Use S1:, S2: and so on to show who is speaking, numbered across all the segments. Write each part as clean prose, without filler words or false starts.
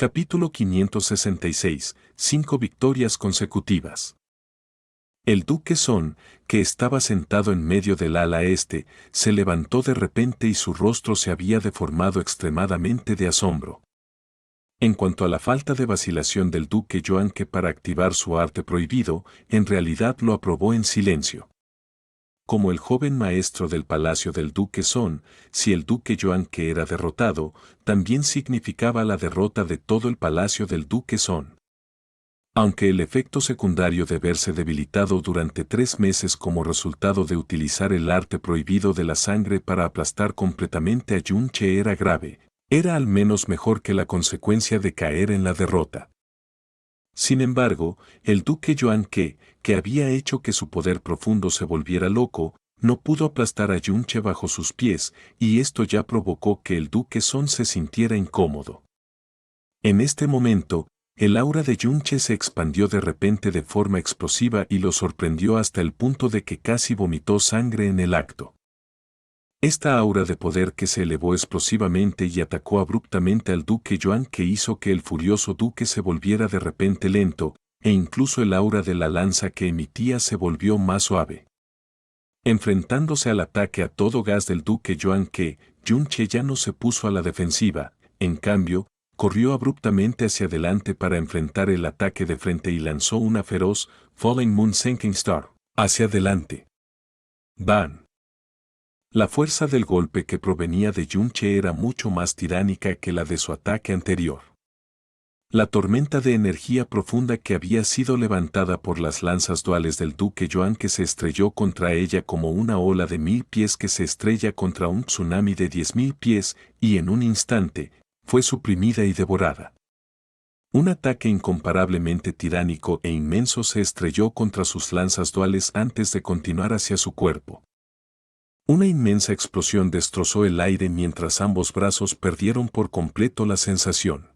S1: Capítulo 566. 5 victorias consecutivas. El duque Son, que estaba sentado en medio del ala este, se levantó de repente y su rostro se había deformado extremadamente de asombro. En cuanto a la falta de vacilación del duque Joanque para activar su arte prohibido, en realidad lo aprobó en silencio. Como el joven maestro del palacio del duque Son, si el duque Joanque era derrotado, también significaba la derrota de todo el palacio del duque Son. Aunque el efecto secundario de verse debilitado durante 3 meses como resultado de utilizar el arte prohibido de la sangre para aplastar completamente a Yunche era grave, era al menos mejor que la consecuencia de caer en la derrota. Sin embargo, el duque Joanque, que había hecho que su poder profundo se volviera loco, no pudo aplastar a Yunche bajo sus pies, y esto ya provocó que el duque Son se sintiera incómodo. En este momento, el aura de Yunche se expandió de repente de forma explosiva y lo sorprendió hasta el punto de que casi vomitó sangre en el acto. Esta aura de poder que se elevó explosivamente y atacó abruptamente al duque Joanque hizo que el furioso duque se volviera de repente lento, e incluso el aura de la lanza que emitía se volvió más suave. Enfrentándose al ataque a todo gas del duque Joanque, Yunche ya no se puso a la defensiva, en cambio, corrió abruptamente hacia adelante para enfrentar el ataque de frente y lanzó una feroz Falling Moon Sinking Star hacia adelante. ¡Bam! La fuerza del golpe que provenía de Yunche era mucho más tiránica que la de su ataque anterior. La tormenta de energía profunda que había sido levantada por las lanzas duales del duque Joanque se estrelló contra ella como una ola de 1000 pies que se estrella contra un tsunami de 10.000 pies, y en un instante, fue suprimida y devorada. Un ataque incomparablemente tiránico e inmenso se estrelló contra sus lanzas duales antes de continuar hacia su cuerpo. Una inmensa explosión destrozó el aire mientras ambos brazos perdieron por completo la sensación.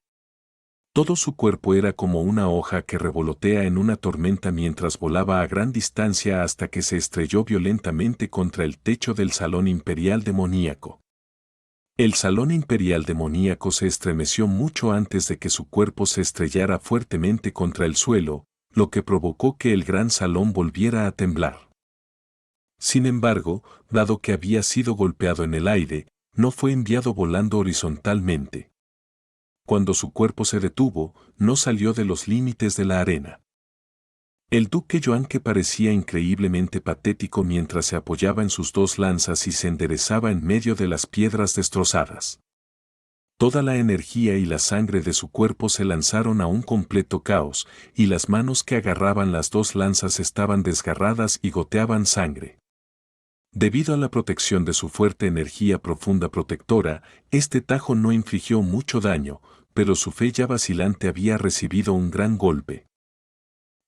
S1: Todo su cuerpo era como una hoja que revolotea en una tormenta mientras volaba a gran distancia hasta que se estrelló violentamente contra el techo del Salón Imperial Demoníaco. El Salón Imperial Demoníaco se estremeció mucho antes de que su cuerpo se estrellara fuertemente contra el suelo, lo que provocó que el gran salón volviera a temblar. Sin embargo, dado que había sido golpeado en el aire, no fue enviado volando horizontalmente. Cuando su cuerpo se detuvo, no salió de los límites de la arena. El duque Joanque parecía increíblemente patético mientras se apoyaba en sus 2 lanzas y se enderezaba en medio de las piedras destrozadas. Toda la energía y la sangre de su cuerpo se lanzaron a un completo caos, y las manos que agarraban las 2 lanzas estaban desgarradas y goteaban sangre. Debido a la protección de su fuerte energía profunda protectora, este tajo no infligió mucho daño, pero su fe ya vacilante había recibido un gran golpe.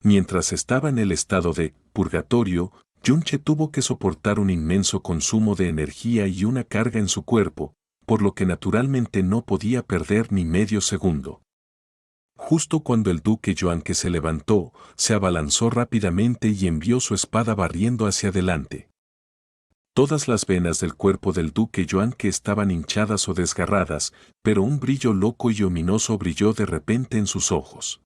S1: Mientras estaba en el estado de purgatorio, Yunche tuvo que soportar un inmenso consumo de energía y una carga en su cuerpo, por lo que naturalmente no podía perder ni medio segundo. Justo cuando el duque Joanque se levantó, se abalanzó rápidamente y envió su espada barriendo hacia adelante. Todas las venas del cuerpo del duque Joanque estaban hinchadas o desgarradas, pero un brillo loco y ominoso brilló de repente en sus ojos.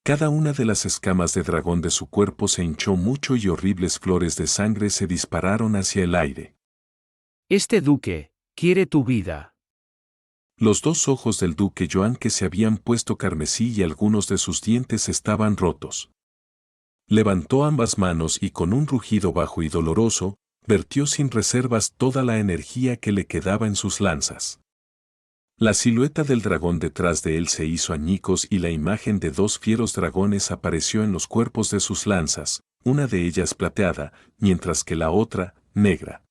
S1: Cada una de las escamas de dragón de su cuerpo se hinchó mucho y horribles flores de sangre se dispararon hacia el aire.
S2: Este duque quiere tu vida.
S1: Los 2 ojos del duque Joanque se habían puesto carmesí y algunos de sus dientes estaban rotos. Levantó ambas manos y con un rugido bajo y doloroso, vertió sin reservas toda la energía que le quedaba en sus lanzas. La silueta del dragón detrás de él se hizo añicos y la imagen de 2 fieros dragones apareció en los cuerpos de sus lanzas, una de ellas plateada, mientras que la otra, negra.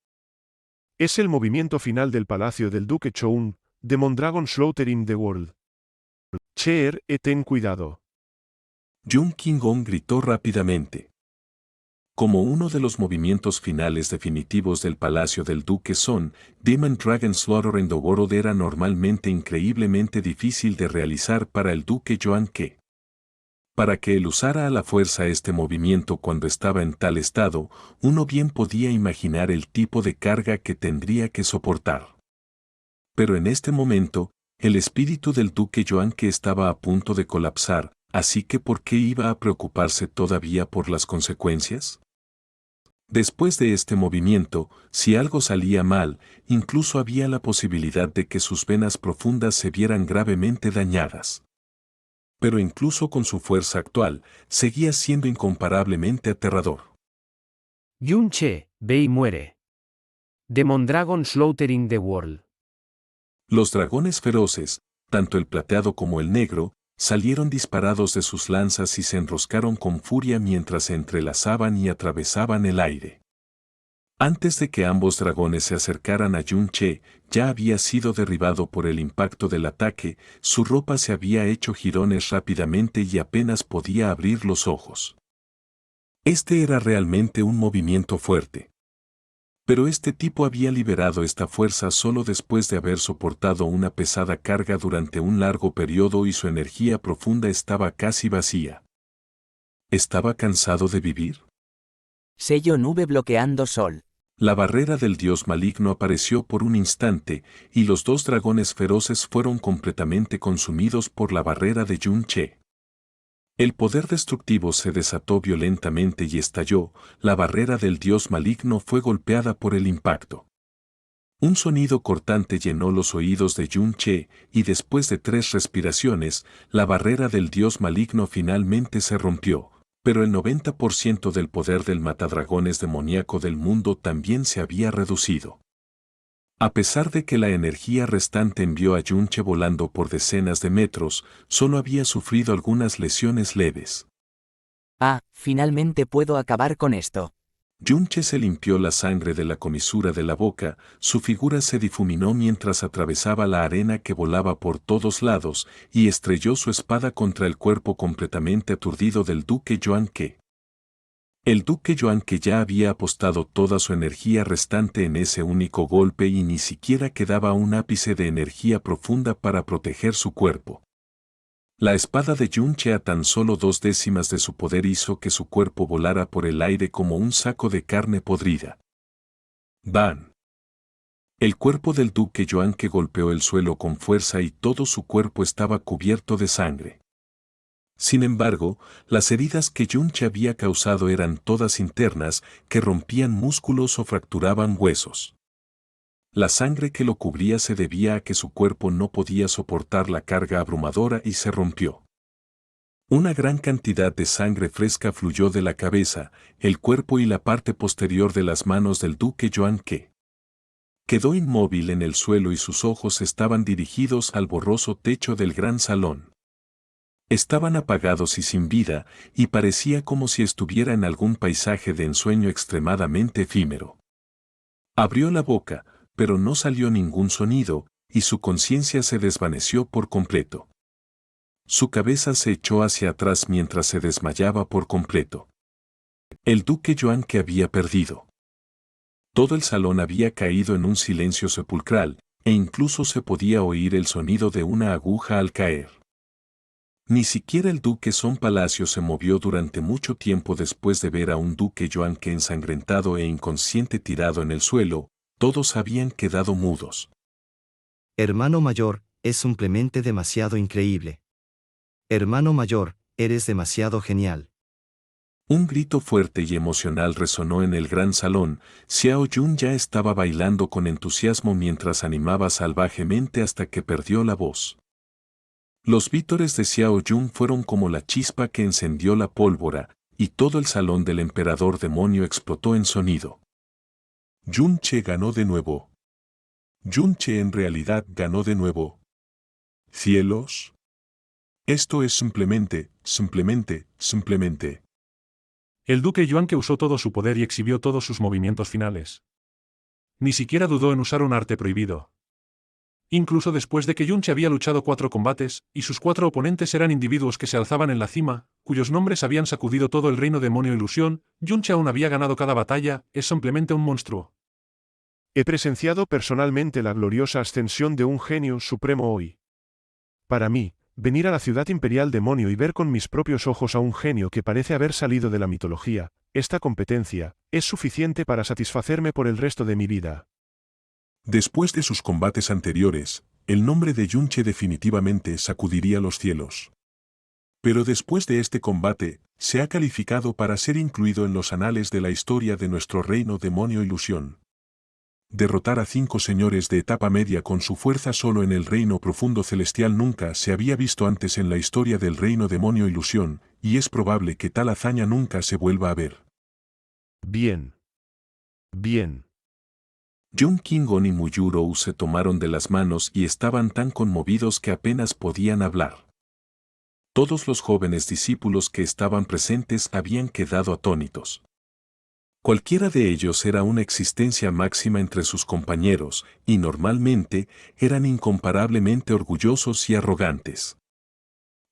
S3: Es el movimiento final del palacio del duque Choun, de Mondragon Slaughtering the World. Cheer, ten cuidado.
S1: Jun Qingong gritó rápidamente. Como uno de los movimientos finales definitivos del palacio del duque Son, Demon Dragon Slaughtering the World era normalmente increíblemente difícil de realizar para el duque Joanque. Para que él usara a la fuerza este movimiento cuando estaba en tal estado, uno bien podía imaginar el tipo de carga que tendría que soportar. Pero en este momento, El espíritu del duque Yuanque estaba a punto de colapsar, así que ¿por qué iba a preocuparse todavía por las consecuencias? Después de este movimiento, si algo salía mal, incluso había la posibilidad de que sus venas profundas se vieran gravemente dañadas. Pero incluso con su fuerza actual, seguía siendo incomparablemente aterrador.
S2: Yun-Che, ve y muere. Demon Dragon Slaughtering the World.
S1: Los dragones feroces, tanto el plateado como el negro, salieron disparados de sus lanzas y se enroscaron con furia mientras se entrelazaban y atravesaban el aire. Antes de que ambos dragones se acercaran a Yun-Che, ya había sido derribado por el impacto del ataque, su ropa se había hecho jirones rápidamente y apenas podía abrir los ojos. Este era realmente un movimiento fuerte. Pero este tipo había liberado esta fuerza solo después de haber soportado una pesada carga durante un largo periodo y su energía profunda estaba casi vacía. ¿Estaba cansado de vivir?
S4: Sello nube bloqueando sol.
S1: La barrera del dios maligno apareció por un instante, y los dos dragones feroces fueron completamente consumidos por la barrera de Yun-Che. El poder destructivo se desató violentamente y estalló, la barrera del dios maligno fue golpeada por el impacto. Un sonido cortante llenó los oídos de Yun-Che, y después de 3 respiraciones, la barrera del dios maligno finalmente se rompió, pero el 90% del poder del matadragones demoníaco del mundo también se había reducido. A pesar de que la energía restante envió a Yun-Che volando por decenas de metros, solo había sufrido algunas lesiones leves.
S4: Ah, finalmente puedo acabar con esto.
S1: Yun-Che se limpió la sangre de la comisura de la boca, su figura se difuminó mientras atravesaba la arena que volaba por todos lados y estrelló su espada contra el cuerpo completamente aturdido del duque Yuanque. El duque Yuanque ya había apostado toda su energía restante en ese único golpe y ni siquiera quedaba un ápice de energía profunda para proteger su cuerpo. La espada de Yun-Che a tan solo 2/10 de su poder hizo que su cuerpo volara por el aire como un saco de carne podrida. ¡Ban! El cuerpo del duque Yuanque golpeó el suelo con fuerza y todo su cuerpo estaba cubierto de sangre. Sin embargo, las heridas que Yun-Che había causado eran todas internas, que rompían músculos o fracturaban huesos. La sangre que lo cubría se debía a que su cuerpo no podía soportar la carga abrumadora y se rompió. Una gran cantidad de sangre fresca fluyó de la cabeza, el cuerpo y la parte posterior de las manos del duque Yuanque. Quedó inmóvil en el suelo y sus ojos estaban dirigidos al borroso techo del gran salón. Estaban apagados y sin vida, y parecía como si estuviera en algún paisaje de ensueño extremadamente efímero. Abrió la boca, pero no salió ningún sonido, y su conciencia se desvaneció por completo. Su cabeza se echó hacia atrás mientras se desmayaba por completo. El duque Yuanque había perdido. Todo el salón había caído en un silencio sepulcral, e incluso se podía oír el sonido de una aguja al caer. Ni siquiera el duque Son Palacio se movió durante mucho tiempo después de ver a un duque Yuanque ensangrentado e inconsciente tirado en el suelo. Todos habían quedado mudos.
S5: Hermano mayor, es simplemente demasiado increíble. Hermano mayor, eres demasiado genial.
S1: Un grito fuerte y emocional resonó en el gran salón. Xiao Jun ya estaba bailando con entusiasmo mientras animaba salvajemente hasta que perdió la voz. Los vítores de Xiao Jun fueron como la chispa que encendió la pólvora, y todo el salón del emperador demonio explotó en sonido. Yun-Che ganó de nuevo. Yun-Che en realidad ganó de nuevo. ¿Cielos? Esto es simplemente.
S3: El duque Yuanque usó todo su poder y exhibió todos sus movimientos finales. Ni siquiera dudó en usar un arte prohibido. Incluso después de que Yun-Che había luchado 4 combates, y sus 4 oponentes eran individuos que se alzaban en la cima, cuyos nombres habían sacudido todo el reino demonio ilusión, Yun-Che aún había ganado cada batalla, es simplemente un monstruo. He presenciado personalmente la gloriosa ascensión de un genio supremo hoy. Para mí, venir a la ciudad imperial demonio y ver con mis propios ojos a un genio que parece haber salido de la mitología, esta competencia, es suficiente para satisfacerme por el resto de mi vida.
S1: Después de sus combates anteriores, El nombre de Yunche definitivamente sacudiría los cielos. Pero después de este combate, se ha calificado para ser incluido en los anales de la historia de nuestro reino demonio ilusión. Derrotar a 5 señores de etapa media con su fuerza solo en el reino profundo celestial nunca se había visto antes en la historia del reino demonio ilusión, y es probable que tal hazaña nunca se vuelva a ver.
S3: Bien. Bien.
S1: Jun Kingon y Muyurou se tomaron de las manos y estaban tan conmovidos que apenas podían hablar. Todos los jóvenes discípulos que estaban presentes habían quedado atónitos. Cualquiera de ellos era una existencia máxima entre sus compañeros, y normalmente eran incomparablemente orgullosos y arrogantes.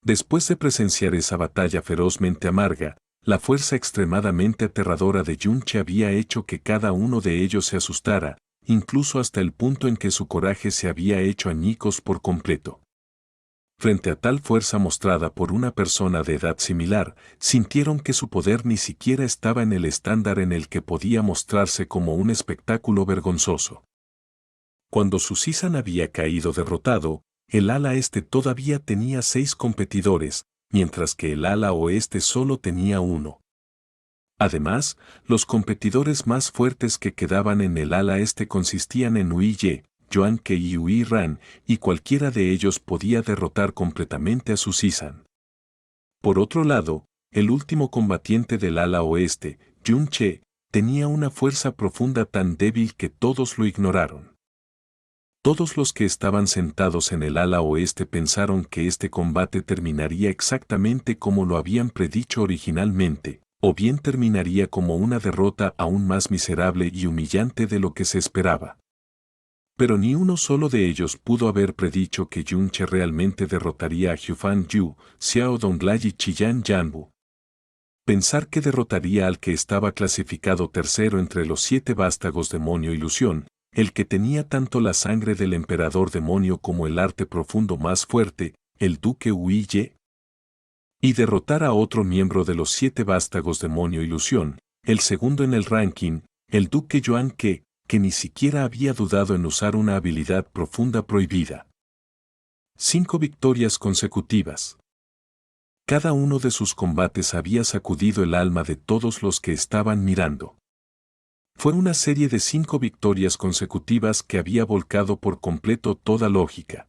S1: Después de presenciar esa batalla ferozmente amarga, la fuerza extremadamente aterradora de Yunche había hecho que cada uno de ellos se asustara, incluso hasta el punto en que su coraje se había hecho añicos por completo. Frente a tal fuerza mostrada por una persona de edad similar, sintieron que su poder ni siquiera estaba en el estándar en el que podía mostrarse como un espectáculo vergonzoso. Cuando Susisan había caído derrotado, el ala este todavía tenía 6 competidores, mientras que el ala oeste solo tenía 1. Además, los competidores más fuertes que quedaban en el ala este consistían en Uiye, Yuanke y Ui-Ran, y cualquiera de ellos podía derrotar completamente a Susisan. Por otro lado, el último combatiente del ala oeste, Yunche, tenía una fuerza profunda tan débil que todos lo ignoraron. Todos los que estaban sentados en el ala oeste pensaron que este combate terminaría exactamente como lo habían predicho originalmente, o bien terminaría como una derrota aún más miserable y humillante de lo que se esperaba. Pero ni uno solo de ellos pudo haber predicho que Yunche realmente derrotaría a Hyufan Yu, Xiao Donglai y Chiyan Yanbu. Pensar que derrotaría al que estaba clasificado tercero entre los 7 vástagos demonio ilusión, el que tenía tanto la sangre del emperador demonio como el arte profundo más fuerte, el duque Uiye, y derrotar a otro miembro de los 7 vástagos demonio ilusión, el segundo en el ranking, el duque Yuanke, que ni siquiera había dudado en usar una habilidad profunda prohibida. 5 victorias consecutivas. Cada uno de sus combates había sacudido el alma de todos los que estaban mirando. Fue una serie de 5 victorias consecutivas que había volcado por completo toda lógica.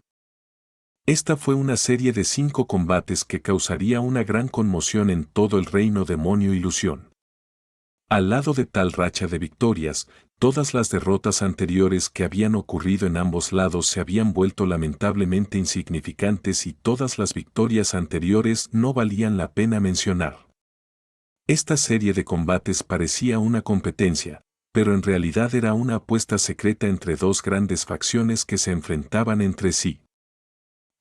S1: Esta fue una serie de 5 combates que causaría una gran conmoción en todo el reino demonio ilusión. Al lado de tal racha de victorias, todas las derrotas anteriores que habían ocurrido en ambos lados se habían vuelto lamentablemente insignificantes y todas las victorias anteriores no valían la pena mencionar. Esta serie de combates parecía una competencia, pero en realidad era una apuesta secreta entre 2 grandes facciones que se enfrentaban entre sí.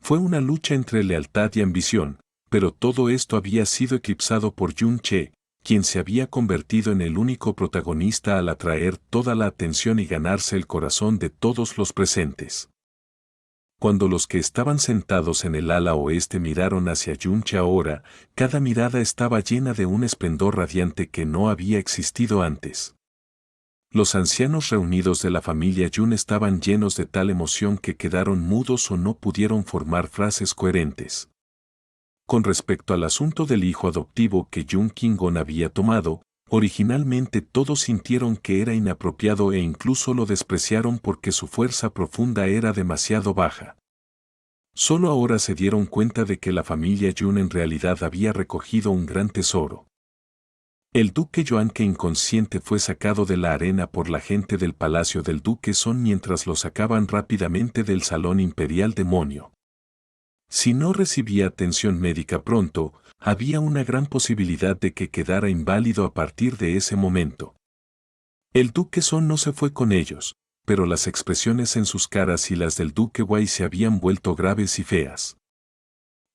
S1: Fue una lucha entre lealtad y ambición, pero todo esto había sido eclipsado por Yunche, quien se había convertido en el único protagonista al atraer toda la atención y ganarse el corazón de todos los presentes. Cuando los que estaban sentados en el ala oeste miraron hacia Yunche ahora, cada mirada estaba llena de un esplendor radiante que no había existido antes. Los ancianos reunidos de la familia Yun estaban llenos de tal emoción que quedaron mudos o no pudieron formar frases coherentes. Con respecto al asunto del hijo adoptivo que Jun Kingon había tomado, originalmente todos sintieron que era inapropiado e incluso lo despreciaron porque su fuerza profunda era demasiado baja. Solo ahora se dieron cuenta de que la familia Yun en realidad había recogido un gran tesoro. El duque Yuanke inconsciente fue sacado de la arena por la gente del palacio del duque Son mientras lo sacaban rápidamente del salón imperial demonio. Si no recibía atención médica pronto, había una gran posibilidad de que quedara inválido a partir de ese momento. El duque Son no se fue con ellos, pero las expresiones en sus caras y las del duque Wei se habían vuelto graves y feas.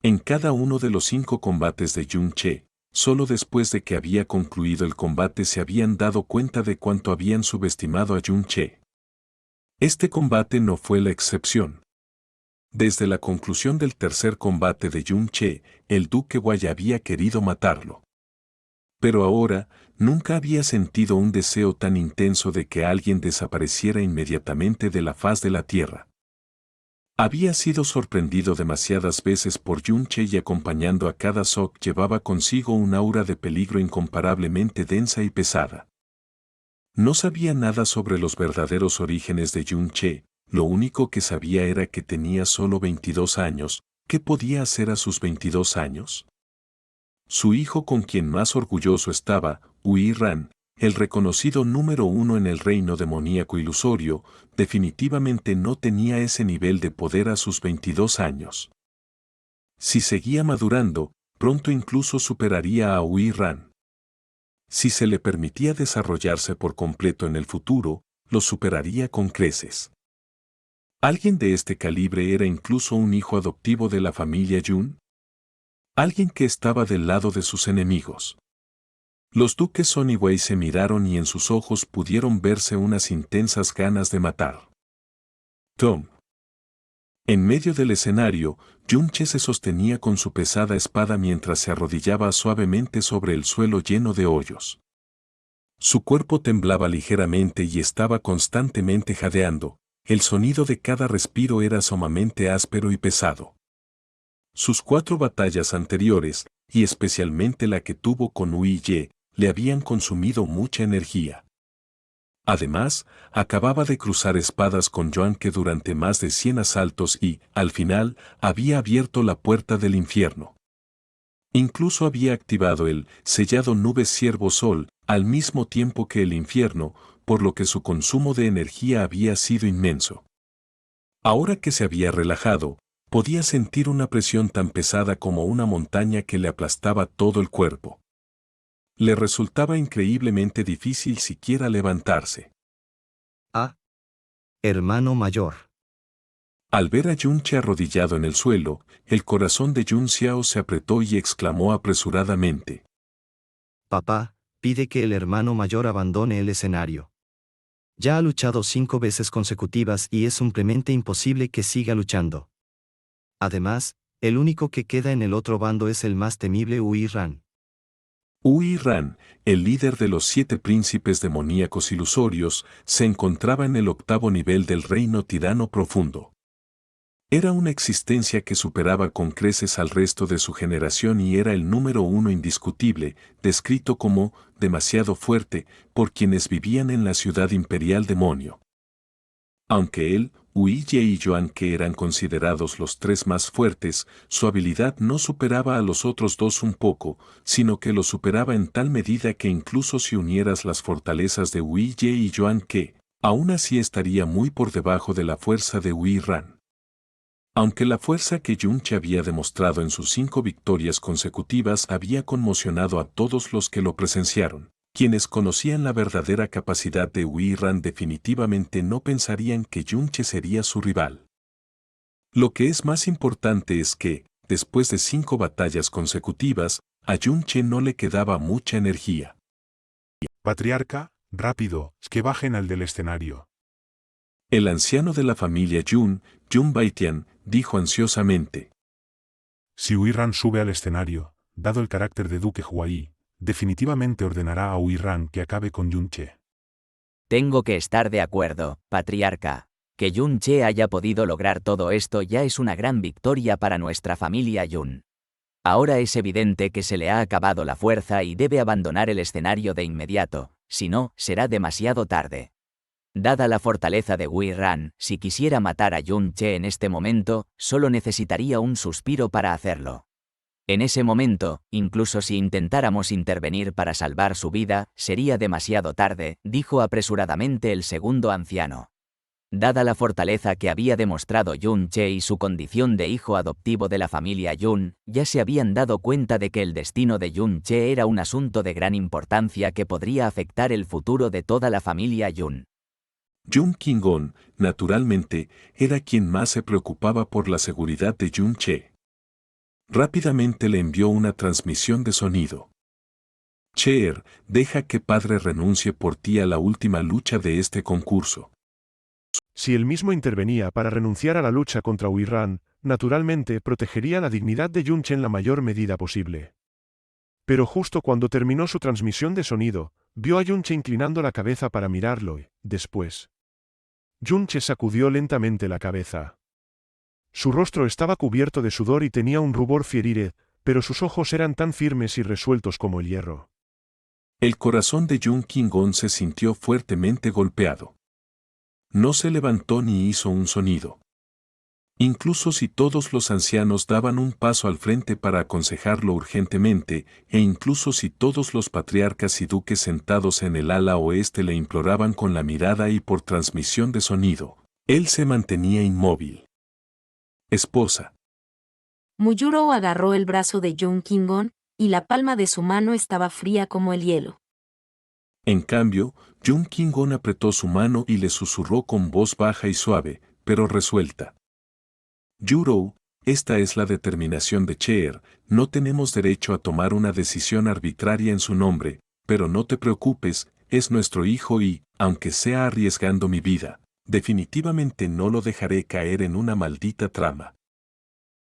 S1: En cada uno de los 5 combates de Yunche, solo después de que había concluido el combate se habían dado cuenta de cuánto habían subestimado a Yunche. Este combate no fue la excepción. Desde la conclusión del tercer combate de Yunche, el duque Wei había querido matarlo. Pero ahora, nunca había sentido un deseo tan intenso de que alguien desapareciera inmediatamente de la faz de la tierra. Había sido sorprendido demasiadas veces por Yunche y acompañando a cada Sok llevaba consigo un aura de peligro incomparablemente densa y pesada. No sabía nada sobre los verdaderos orígenes de Yunche, lo único que sabía era que tenía solo 22 años. ¿Qué podía hacer a sus 22 años? Su hijo con quien más orgulloso estaba, Ui Ran, el reconocido número 1 en el reino demoníaco ilusorio, definitivamente no tenía ese nivel de poder a sus 22 años. Si seguía madurando, pronto incluso superaría a Ui Ran. Si se le permitía desarrollarse por completo en el futuro, lo superaría con creces. ¿Alguien de este calibre era incluso un hijo adoptivo de la familia Yun? Alguien que estaba del lado de sus enemigos. Los duques Son y Wei se miraron y en sus ojos pudieron verse unas intensas ganas de matar. Tom. En medio del escenario, Yunche se sostenía con su pesada espada mientras se arrodillaba suavemente sobre el suelo lleno de hoyos. Su cuerpo temblaba ligeramente y estaba constantemente jadeando, el sonido de cada respiro era sumamente áspero y pesado. Sus 4 batallas anteriores, y especialmente la que tuvo con Ui Ye, le habían consumido mucha energía. Además, acababa de cruzar espadas con Yuan Ke durante más de 100 asaltos y, al final, había abierto la puerta del infierno. Incluso había activado el sellado Nubes Ciervo Sol, al mismo tiempo que el infierno, por lo que su consumo de energía había sido inmenso. Ahora que se había relajado, podía sentir una presión tan pesada como una montaña que le aplastaba todo el cuerpo. Le resultaba increíblemente difícil siquiera levantarse.
S5: Ah. Hermano mayor.
S1: Al ver a Yunche arrodillado en el suelo, el corazón de Yun Xiao se apretó y exclamó apresuradamente.
S5: Papá, pide que el hermano mayor abandone el escenario. Ya ha luchado 5 veces consecutivas y es simplemente imposible que siga luchando. Además, el único que queda en el otro bando es el más temible Ui Ran.
S1: Ui Ran, el líder de los 7 príncipes demoníacos ilusorios, se encontraba en el 8º nivel del reino tirano profundo. Era una existencia que superaba con creces al resto de su generación y era el número 1 indiscutible, descrito como demasiado fuerte por quienes vivían en la ciudad imperial demonio. Aunque él, Ui Ye y Yuan Ke eran considerados los 3 más fuertes, su habilidad no superaba a los otros 2 un poco, sino que los superaba en tal medida que incluso si unieras las fortalezas de Ui Ye y Yuan Ke, aún así estaría muy por debajo de la fuerza de Ui Ran. Aunque la fuerza que Yunche había demostrado en sus 5 victorias consecutivas había conmocionado a todos los que lo presenciaron, quienes conocían la verdadera capacidad de Ui Ran definitivamente no pensarían que Yunche sería su rival. Lo que es más importante es que, después de 5 batallas consecutivas, a Yunche no le quedaba mucha energía.
S3: Patriarca, rápido, que bajen al del escenario.
S1: El anciano de la familia Yun, Yun Baitian, dijo ansiosamente.
S3: Si Ui Ran sube al escenario, dado el carácter de Duque Huai, definitivamente ordenará a Ui Ran que acabe con Yunche.
S4: Tengo que estar de acuerdo, patriarca. Que Yunche haya podido lograr todo esto ya es una gran victoria para nuestra familia Yun. Ahora es evidente que se le ha acabado la fuerza y debe abandonar el escenario de inmediato, si no, será demasiado tarde. Dada la fortaleza de Ui Ran, si quisiera matar a Yunche en este momento, solo necesitaría un suspiro para hacerlo. En ese momento, incluso si intentáramos intervenir para salvar su vida, sería demasiado tarde, dijo apresuradamente el segundo anciano. Dada la fortaleza que había demostrado Yunche y su condición de hijo adoptivo de la familia Yun, ya se habían dado cuenta de que el destino de Yunche era un asunto de gran importancia que podría afectar el futuro de toda la familia Yun.
S1: Yun Qinggong, naturalmente, era quien más se preocupaba por la seguridad de Yunche. Rápidamente le envió una transmisión de sonido. Cheer, deja que padre renuncie por ti a la última lucha de este concurso.
S6: Si él mismo intervenía para renunciar a la lucha contra Ui Ran, naturalmente protegería la dignidad de Yunche en la mayor medida posible. Pero justo cuando terminó su transmisión de sonido, vio a Yunche inclinando la cabeza para mirarlo y, después, Yunche sacudió lentamente la cabeza. Su rostro estaba cubierto de sudor y tenía un rubor fierire, pero sus ojos eran tan firmes y resueltos como el hierro.
S1: El corazón de Jun Qingong se sintió fuertemente golpeado. No se levantó ni hizo un sonido. Incluso si todos los ancianos daban un paso al frente para aconsejarlo urgentemente, e incluso si todos los patriarcas y duques sentados en el ala oeste le imploraban con la mirada y por transmisión de sonido, él se mantenía inmóvil. Esposa.
S7: Muyuro agarró el brazo de Jun Qingong, y la palma de su mano estaba fría como el hielo.
S1: En cambio, Jun Qingong apretó su mano y le susurró con voz baja y suave, pero resuelta. Yurou, esta es la determinación de Cheer, no tenemos derecho a tomar una decisión arbitraria en su nombre, pero no te preocupes, es nuestro hijo y, aunque sea arriesgando mi vida, definitivamente no lo dejaré caer en una maldita trama.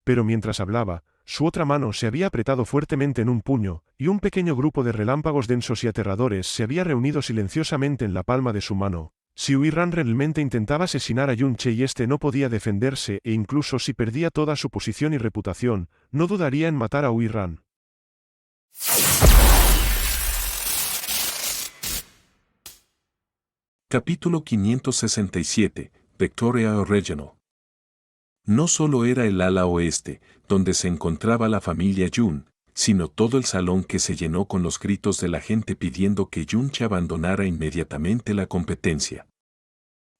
S6: Pero mientras hablaba, su otra mano se había apretado fuertemente en un puño, y un pequeño grupo de relámpagos densos y aterradores se había reunido silenciosamente en la palma de su mano. Si Huirran realmente intentaba asesinar a Yunche y este no podía defenderse e incluso si perdía toda su posición y reputación, no dudaría en matar a Huirran.
S1: Capítulo 567, Victoria Original. No solo era el ala oeste, donde se encontraba la familia Jun, sino todo el salón que se llenó con los gritos de la gente pidiendo que Yunche abandonara inmediatamente la competencia.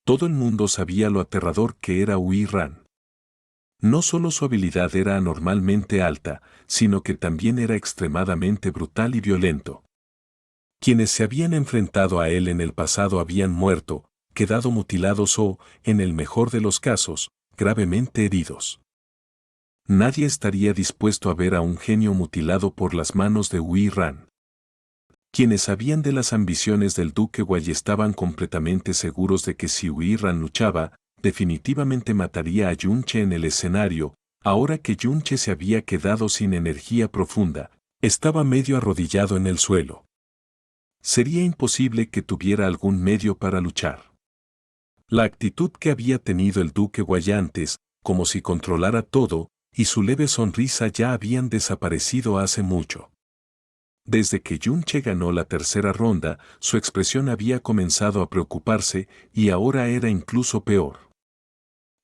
S1: Todo el mundo sabía lo aterrador que era Huirran. No solo su habilidad era anormalmente alta, sino que también era extremadamente brutal y violento. Quienes se habían enfrentado a él en el pasado habían muerto, quedado mutilados o, en el mejor de los casos, gravemente heridos. Nadie estaría dispuesto a ver a un genio mutilado por las manos de Huirran. Quienes sabían de las ambiciones del duque Wei estaban completamente seguros de que si Huirran luchaba, definitivamente mataría a Yunche en el escenario. Ahora que Yunche se había quedado sin energía profunda, estaba medio arrodillado en el suelo. Sería imposible que tuviera algún medio para luchar. La actitud que había tenido el duque Wei antes, como si controlara todo, y su leve sonrisa ya habían desaparecido hace mucho. Desde que Yunche ganó la tercera ronda, su expresión había comenzado a preocuparse y ahora era incluso peor.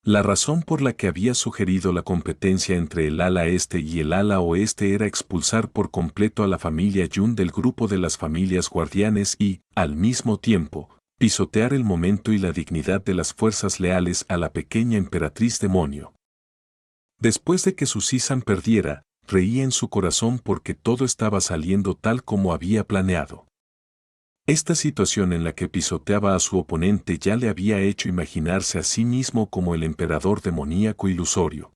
S1: La razón por la que había sugerido la competencia entre el ala este y el ala oeste era expulsar por completo a la familia Jun del grupo de las familias guardianes y, al mismo tiempo, pisotear el momento y la dignidad de las fuerzas leales a la pequeña emperatriz demonio. Después de que Susisan perdiera, reía en su corazón porque todo estaba saliendo tal como había planeado. Esta situación en la que pisoteaba a su oponente ya le había hecho imaginarse a sí mismo como el emperador demoníaco ilusorio.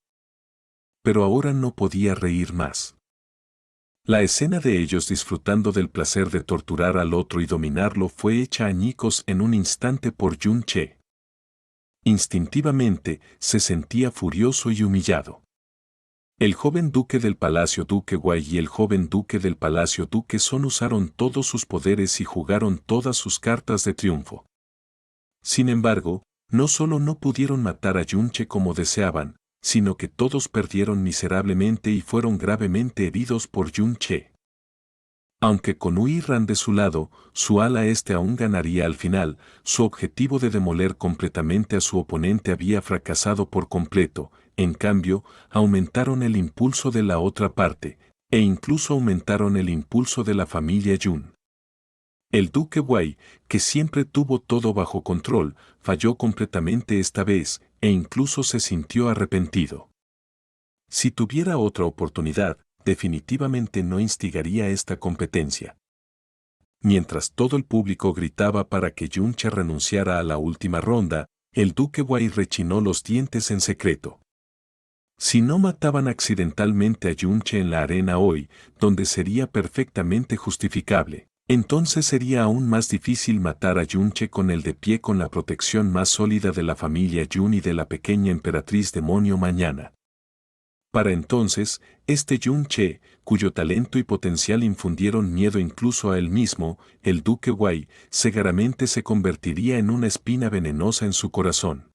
S1: Pero ahora no podía reír más. La escena de ellos disfrutando del placer de torturar al otro y dominarlo fue hecha añicos en un instante por Yunche. Instintivamente, se sentía furioso y humillado. El joven duque del Palacio Duque Wei y el joven duque del Palacio Duque Son usaron todos sus poderes y jugaron todas sus cartas de triunfo. Sin embargo, no solo no pudieron matar a Yunche como deseaban, sino que todos perdieron miserablemente y fueron gravemente heridos por Yunche. Aunque con Huirran de su lado, su ala este aún ganaría al final, su objetivo de demoler completamente a su oponente había fracasado por completo. En cambio, aumentaron el impulso de la otra parte, e incluso aumentaron el impulso de la familia Jun. El duque Wei, que siempre tuvo todo bajo control, falló completamente esta vez, e incluso se sintió arrepentido. Si tuviera otra oportunidad, definitivamente no instigaría esta competencia. Mientras todo el público gritaba para que Yunche renunciara a la última ronda, el duque Wei rechinó los dientes en secreto. Si no mataban accidentalmente a Yunche en la arena hoy, donde sería perfectamente justificable, entonces sería aún más difícil matar a Yunche con el de pie con la protección más sólida de la familia Jun y de la pequeña emperatriz demonio mañana. Para entonces, este Yunche, cuyo talento y potencial infundieron miedo incluso a él mismo, el duque Wei, seguramente se convertiría en una espina venenosa en su corazón.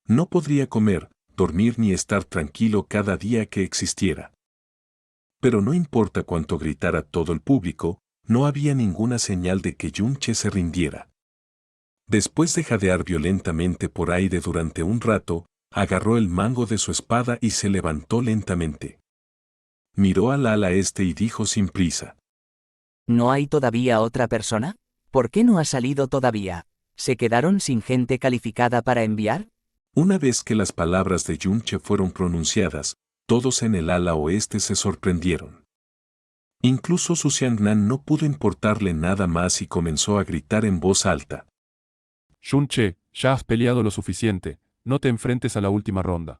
S1: No podría comer, dormir ni estar tranquilo cada día que existiera. Pero no importa cuánto gritara todo el público, no había ninguna señal de que Yunche se rindiera. Después de jadear violentamente por aire durante un rato, agarró el mango de su espada y se levantó lentamente. Miró al ala este y dijo sin prisa:
S4: ¿No hay todavía otra persona? ¿Por qué no ha salido todavía? ¿Se quedaron sin gente calificada para enviar?
S1: Una vez que las palabras de Yunche fueron pronunciadas, todos en el ala oeste se sorprendieron. Incluso Su Xiangnan no pudo importarle nada más y comenzó a gritar en voz alta:
S8: Yunche, ya has peleado lo suficiente, no te enfrentes a la última ronda.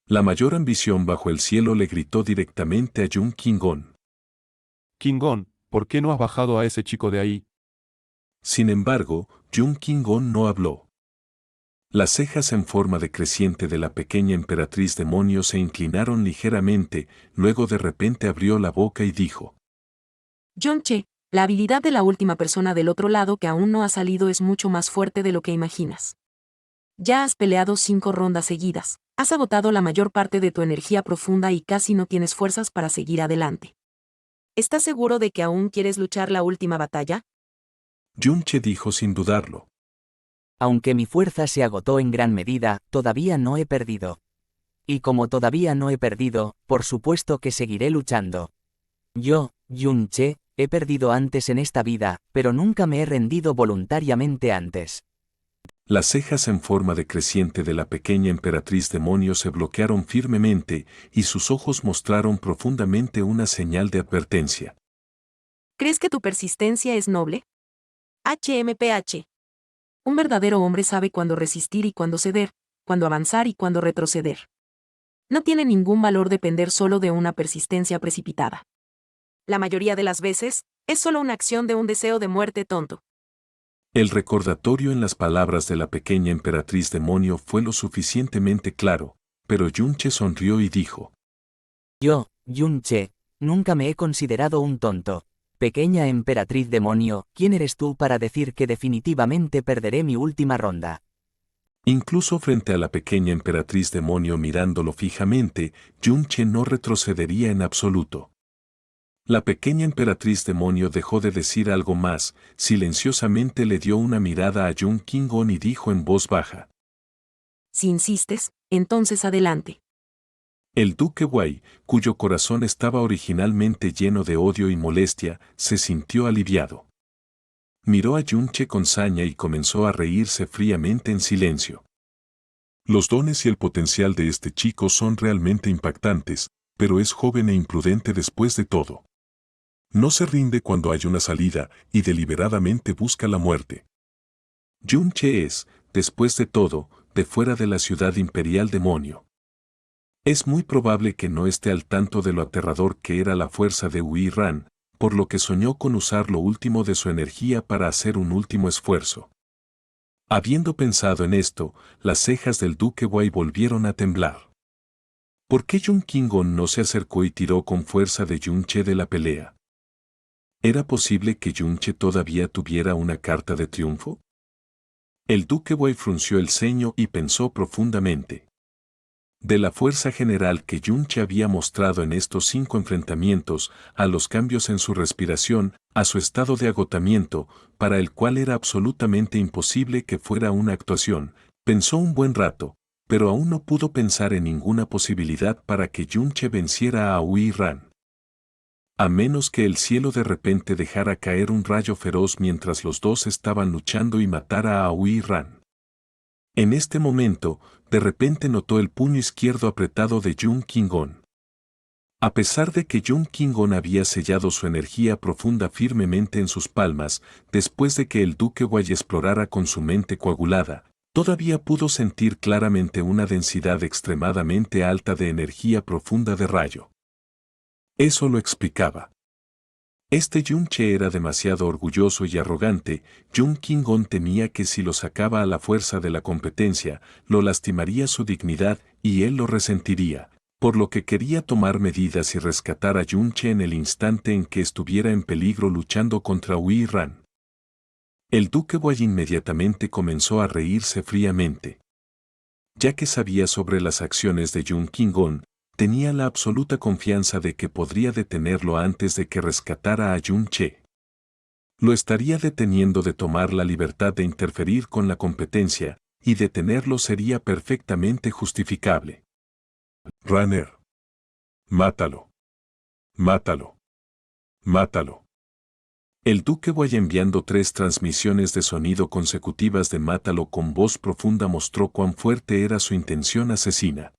S1: La mayor ambición bajo el cielo le gritó directamente a Yun Qinggong.
S8: Qinggong, ¿por qué no has bajado a ese chico de ahí?
S1: Sin embargo, Yun Qinggong no habló. Las cejas en forma decreciente de la pequeña emperatriz demonio se inclinaron ligeramente, luego de repente abrió la boca y dijo:
S7: Yunche, la habilidad de la última persona del otro lado que aún no ha salido es mucho más fuerte de lo que imaginas. Ya has peleado 5 rondas seguidas, has agotado la mayor parte de tu energía profunda y casi no tienes fuerzas para seguir adelante. ¿Estás seguro de que aún quieres luchar la última batalla?
S1: Yunche dijo sin dudarlo.
S4: Aunque mi fuerza se agotó en gran medida, todavía no he perdido. Y como todavía no he perdido, por supuesto que seguiré luchando. Yo, Yunche, he perdido antes en esta vida, pero nunca me he rendido voluntariamente antes.
S1: Las cejas en forma decreciente de la pequeña emperatriz demonio se bloquearon firmemente y sus ojos mostraron profundamente una señal de advertencia.
S7: ¿Crees que tu persistencia es noble? HMPH. Un verdadero hombre sabe cuándo resistir y cuándo ceder, cuándo avanzar y cuándo retroceder. No tiene ningún valor depender solo de una persistencia precipitada. La mayoría de las veces, es solo una acción de un deseo de muerte tonto.
S1: El recordatorio en las palabras de la pequeña emperatriz demonio fue lo suficientemente claro, pero Yunche sonrió y dijo:
S4: Yo, Yunche, nunca me he considerado un tonto. Pequeña emperatriz demonio, ¿quién eres tú para decir que definitivamente perderé mi última ronda?
S1: Incluso frente a la pequeña emperatriz demonio mirándolo fijamente, Yunche no retrocedería en absoluto. La pequeña emperatriz demonio dejó de decir algo más, silenciosamente le dio una mirada a Yun Qinggong y dijo en voz baja:
S7: Si insistes, entonces adelante.
S1: El duque Wei, cuyo corazón estaba originalmente lleno de odio y molestia, se sintió aliviado. Miró a Yunche con saña y comenzó a reírse fríamente en silencio. Los dones y el potencial de este chico son realmente impactantes, pero es joven e imprudente después de todo. No se rinde cuando hay una salida y deliberadamente busca la muerte. Yunche es, después de todo, de fuera de la ciudad imperial demonio. Es muy probable que no esté al tanto de lo aterrador que era la fuerza de Hui Ran, por lo que soñó con usar lo último de su energía para hacer un último esfuerzo. Habiendo pensado en esto, las cejas del duque Wei volvieron a temblar. ¿Por qué Yun Qinggong no se acercó y tiró con fuerza de Yunche de la pelea? ¿Era posible que Yunche todavía tuviera una carta de triunfo? El duque Wei frunció el ceño y pensó profundamente. De la fuerza general que Yunche había mostrado en estos 5 enfrentamientos, a los cambios en su respiración, a su estado de agotamiento, para el cual era absolutamente imposible que fuera una actuación, pensó un buen rato, pero aún no pudo pensar en ninguna posibilidad para que Yunche venciera a Hui Ran. A menos que el cielo de repente dejara caer un rayo feroz mientras los dos estaban luchando y matara a Hui Ran. En este momento, de repente notó el puño izquierdo apretado de Yun Qinggong. A pesar de que Yun Qinggong había sellado su energía profunda firmemente en sus palmas, después de que el duque Wei explorara con su mente coagulada, todavía pudo sentir claramente una densidad extremadamente alta de energía profunda de rayo. Eso lo explicaba. Este Yunche era demasiado orgulloso y arrogante. Yun Qinggong temía que si lo sacaba a la fuerza de la competencia, lo lastimaría su dignidad y él lo resentiría, por lo que quería tomar medidas y rescatar a Yunche en el instante en que estuviera en peligro luchando contra Hui Ran. El duque Wei inmediatamente comenzó a reírse fríamente. Ya que sabía sobre las acciones de Jun Kingon, tenía la absoluta confianza de que podría detenerlo antes de que rescatara a Jun Che. Lo estaría deteniendo de tomar la libertad de interferir con la competencia, y detenerlo sería perfectamente justificable. Runner. Mátalo. Mátalo. Mátalo. El duque Wei, enviando 3 transmisiones de sonido consecutivas de mátalo con voz profunda, mostró cuán fuerte era su intención asesina.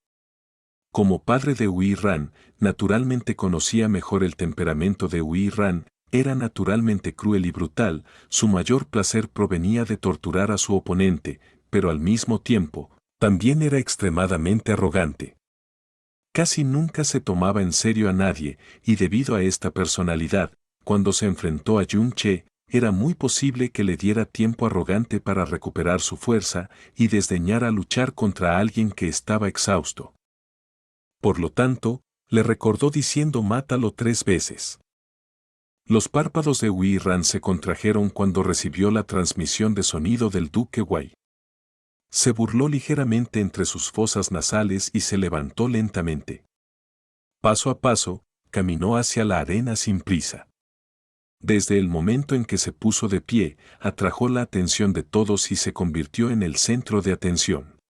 S1: Como padre de Hui Ran, naturalmente conocía mejor el temperamento de Hui Ran, era naturalmente cruel y brutal, su mayor placer provenía de torturar a su oponente, pero al mismo tiempo, también era extremadamente arrogante. Casi nunca se tomaba en serio a nadie, y debido a esta personalidad, cuando se enfrentó a Jun Che, era muy posible que le diera tiempo arrogante para recuperar su fuerza y desdeñara luchar contra alguien que estaba exhausto. Por lo tanto, le recordó diciendo mátalo 3 veces. Los párpados de Hui Ran se contrajeron cuando recibió la transmisión de sonido del duque Wei. Se burló ligeramente entre sus fosas nasales y se levantó lentamente. Paso a paso, caminó hacia la arena sin prisa. Desde el momento en que se puso de pie, atrajo la atención de todos y se convirtió en el centro de atención.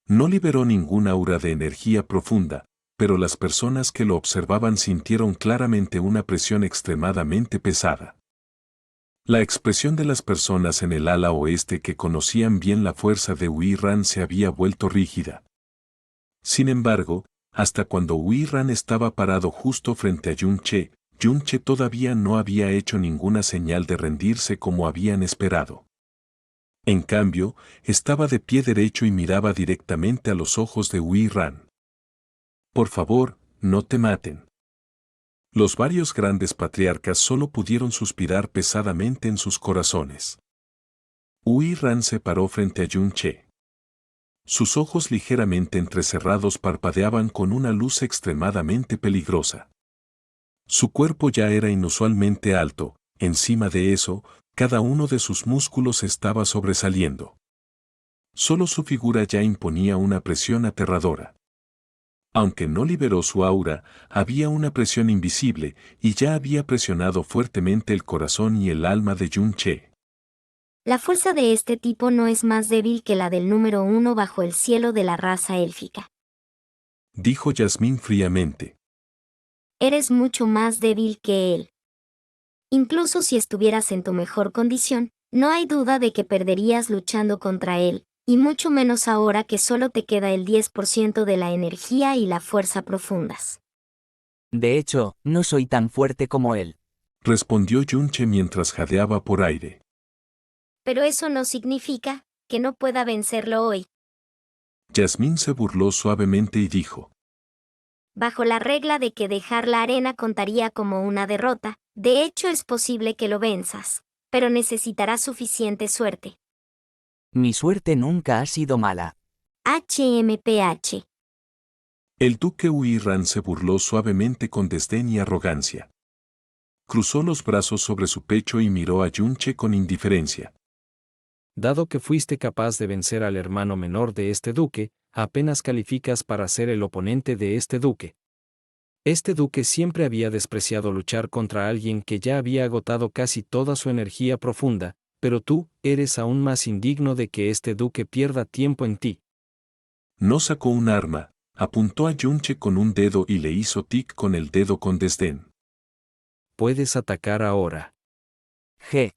S1: No liberó ningún aura de energía profunda, pero las personas que lo observaban sintieron claramente una presión extremadamente pesada. La expresión de las personas en el ala oeste que conocían bien la fuerza de Hui Ran se había vuelto rígida. Sin embargo, hasta cuando Hui Ran estaba parado justo frente a Jun Che todavía no había hecho ninguna señal de rendirse como habían esperado. En cambio, estaba de pie derecho y miraba directamente a los ojos de Hui Ran. Por favor, no te maten. Los varios grandes patriarcas solo pudieron suspirar pesadamente en sus corazones. Hui Ran se paró frente a Jun Che. Sus ojos ligeramente entrecerrados parpadeaban con una luz extremadamente peligrosa. Su cuerpo ya era inusualmente alto, encima de eso, cada uno de sus músculos estaba sobresaliendo. Solo su figura ya imponía una presión aterradora. Aunque no liberó su aura, había una presión invisible y ya había presionado fuertemente el corazón y el alma de Jun Che.
S9: La fuerza de este tipo no es más débil que la del número 1 bajo el cielo de la raza élfica.
S1: Dijo Yasmín fríamente.
S9: Eres mucho más débil que él. Incluso si estuvieras en tu mejor condición, no hay duda de que perderías luchando contra él, y mucho menos ahora que solo te queda el 10% de la energía y la fuerza profundas.
S4: De hecho, no soy tan fuerte como él.
S1: Respondió Jun Che mientras jadeaba por aire.
S9: Pero eso no significa que no pueda vencerlo hoy.
S1: Yasmín se burló suavemente y dijo.
S9: Bajo la regla de que dejar la arena contaría como una derrota, de hecho es posible que lo venzas, pero necesitarás suficiente suerte.
S4: Mi suerte nunca ha sido mala.
S9: HMPH.
S1: El duque Hui Ran se burló suavemente con desdén y arrogancia. Cruzó los brazos sobre su pecho y miró a Jun Che con indiferencia.
S2: Dado que fuiste capaz de vencer al hermano menor de este duque, apenas calificas para ser el oponente de este duque. Este duque siempre había despreciado luchar contra alguien que ya había agotado casi toda su energía profunda, pero tú eres aún más indigno de que este duque pierda tiempo en ti.
S1: No sacó un arma, apuntó a Jun Che con un dedo y le hizo tic con el dedo con desdén.
S2: Puedes atacar ahora.
S4: G.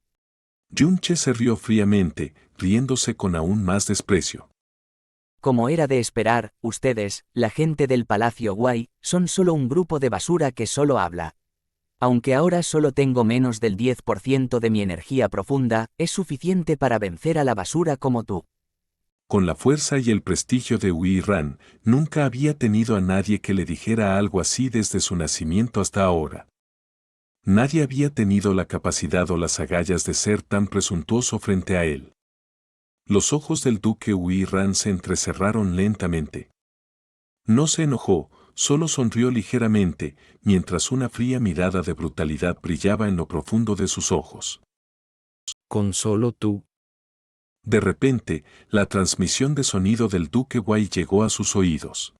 S1: Jun Che se rió fríamente, riéndose con aún más desprecio.
S4: Como era de esperar, ustedes, la gente del Palacio Wei, son solo un grupo de basura que solo habla. Aunque ahora solo tengo menos del 10% de mi energía profunda, es suficiente para vencer a la basura como tú.
S1: Con la fuerza y el prestigio de Hui Ran, nunca había tenido a nadie que le dijera algo así desde su nacimiento hasta ahora. Nadie había tenido la capacidad o las agallas de ser tan presuntuoso frente a él. Los ojos del duque Hui Ran se entrecerraron lentamente. No se enojó, solo sonrió ligeramente, mientras una fría mirada de brutalidad brillaba en lo profundo de sus ojos.
S2: ¿Con solo tú?
S1: De repente, la transmisión de sonido del Duque Wai llegó a sus oídos.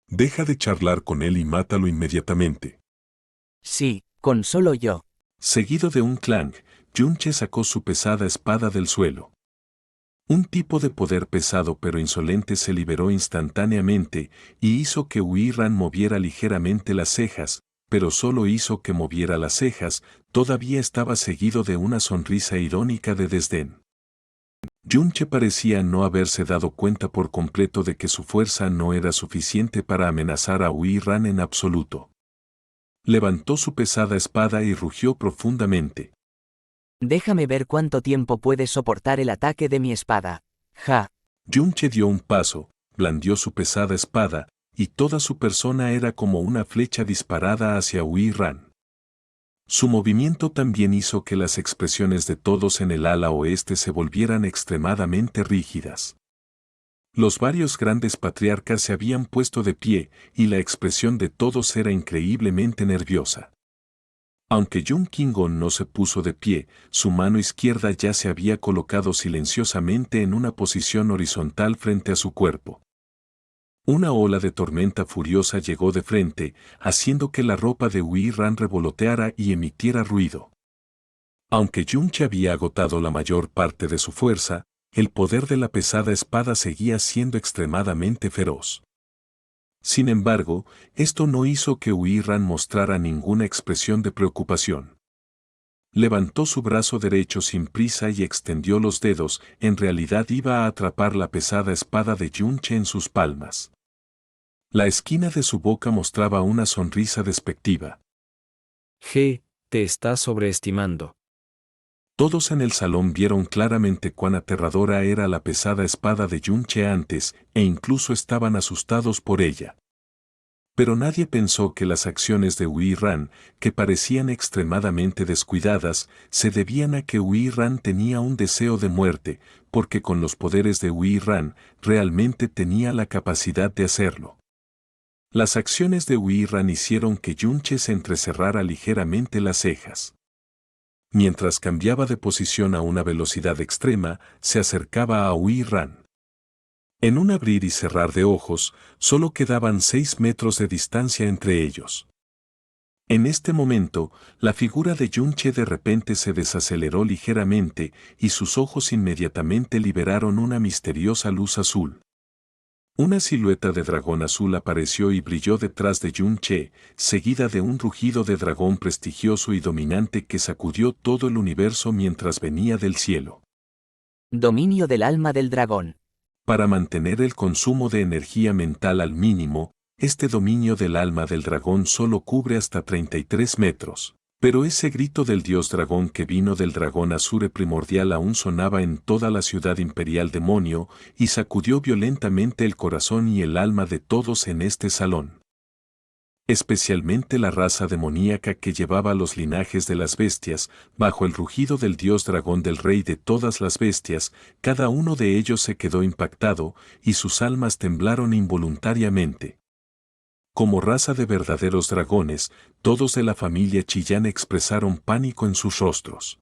S10: Deja de charlar con él y mátalo inmediatamente.
S4: Sí, con solo yo.
S1: Seguido de un clang, Yunche sacó su pesada espada del suelo. Un tipo de poder pesado pero insolente se liberó instantáneamente y hizo que Ran moviera ligeramente las cejas, pero solo hizo que moviera las cejas, todavía estaba seguido de una sonrisa irónica de desdén. Yunche parecía no haberse dado cuenta por completo de que su fuerza no era suficiente para amenazar a Ran en absoluto. Levantó su pesada espada y rugió profundamente.
S4: Déjame ver cuánto tiempo puedes soportar el ataque de mi espada. Ja.
S1: Yunche dio un paso, blandió su pesada espada, y toda su persona era como una flecha disparada hacia Ran. Su movimiento también hizo que las expresiones de todos en el ala oeste se volvieran extremadamente rígidas. Los varios grandes patriarcas se habían puesto de pie, y la expresión de todos era increíblemente nerviosa. Aunque Yun Qinggong no se puso de pie, su mano izquierda ya se había colocado silenciosamente en una posición horizontal frente a su cuerpo. Una ola de tormenta furiosa llegó de frente, haciendo que la ropa de Ran revoloteara y emitiera ruido. Aunque Yunche había agotado la mayor parte de su fuerza, el poder de la pesada espada seguía siendo extremadamente feroz. Sin embargo, esto no hizo que Ran mostrara ninguna expresión de preocupación. Levantó su brazo derecho sin prisa y extendió los dedos, en realidad iba a atrapar la pesada espada de Yunche en sus palmas. La esquina de su boca mostraba una sonrisa despectiva.
S2: Te estás sobreestimando.
S1: Todos en el salón vieron claramente cuán aterradora era la pesada espada de Yunche antes, e incluso estaban asustados por ella. Pero nadie pensó que las acciones de Ran, que parecían extremadamente descuidadas, se debían a que Ran tenía un deseo de muerte, porque con los poderes de Ran, realmente tenía la capacidad de hacerlo. Las acciones de Ran hicieron que Yunche se entrecerrara ligeramente las cejas. Mientras cambiaba de posición a una velocidad extrema, se acercaba a Ran. En un abrir y cerrar de ojos, solo quedaban 6 metros de distancia entre ellos. En este momento, la figura de Yunche de repente se desaceleró ligeramente y sus ojos inmediatamente liberaron una misteriosa luz azul. Una silueta de dragón azul apareció y brilló detrás de Yunche, seguida de un rugido de dragón prestigioso y dominante que sacudió todo el universo mientras venía del cielo.
S4: Dominio del alma del dragón.
S1: Para mantener el consumo de energía mental al mínimo, este dominio del alma del dragón solo cubre hasta 33 metros. Pero ese grito del dios dragón que vino del dragón Azure primordial aún sonaba en toda la ciudad imperial demonio y sacudió violentamente el corazón y el alma de todos en este salón. Especialmente la raza demoníaca que llevaba los linajes de las bestias, bajo el rugido del dios dragón del rey de todas las bestias, cada uno de ellos se quedó impactado y sus almas temblaron involuntariamente. Como raza de verdaderos dragones, todos de la familia Chillán expresaron pánico en sus rostros.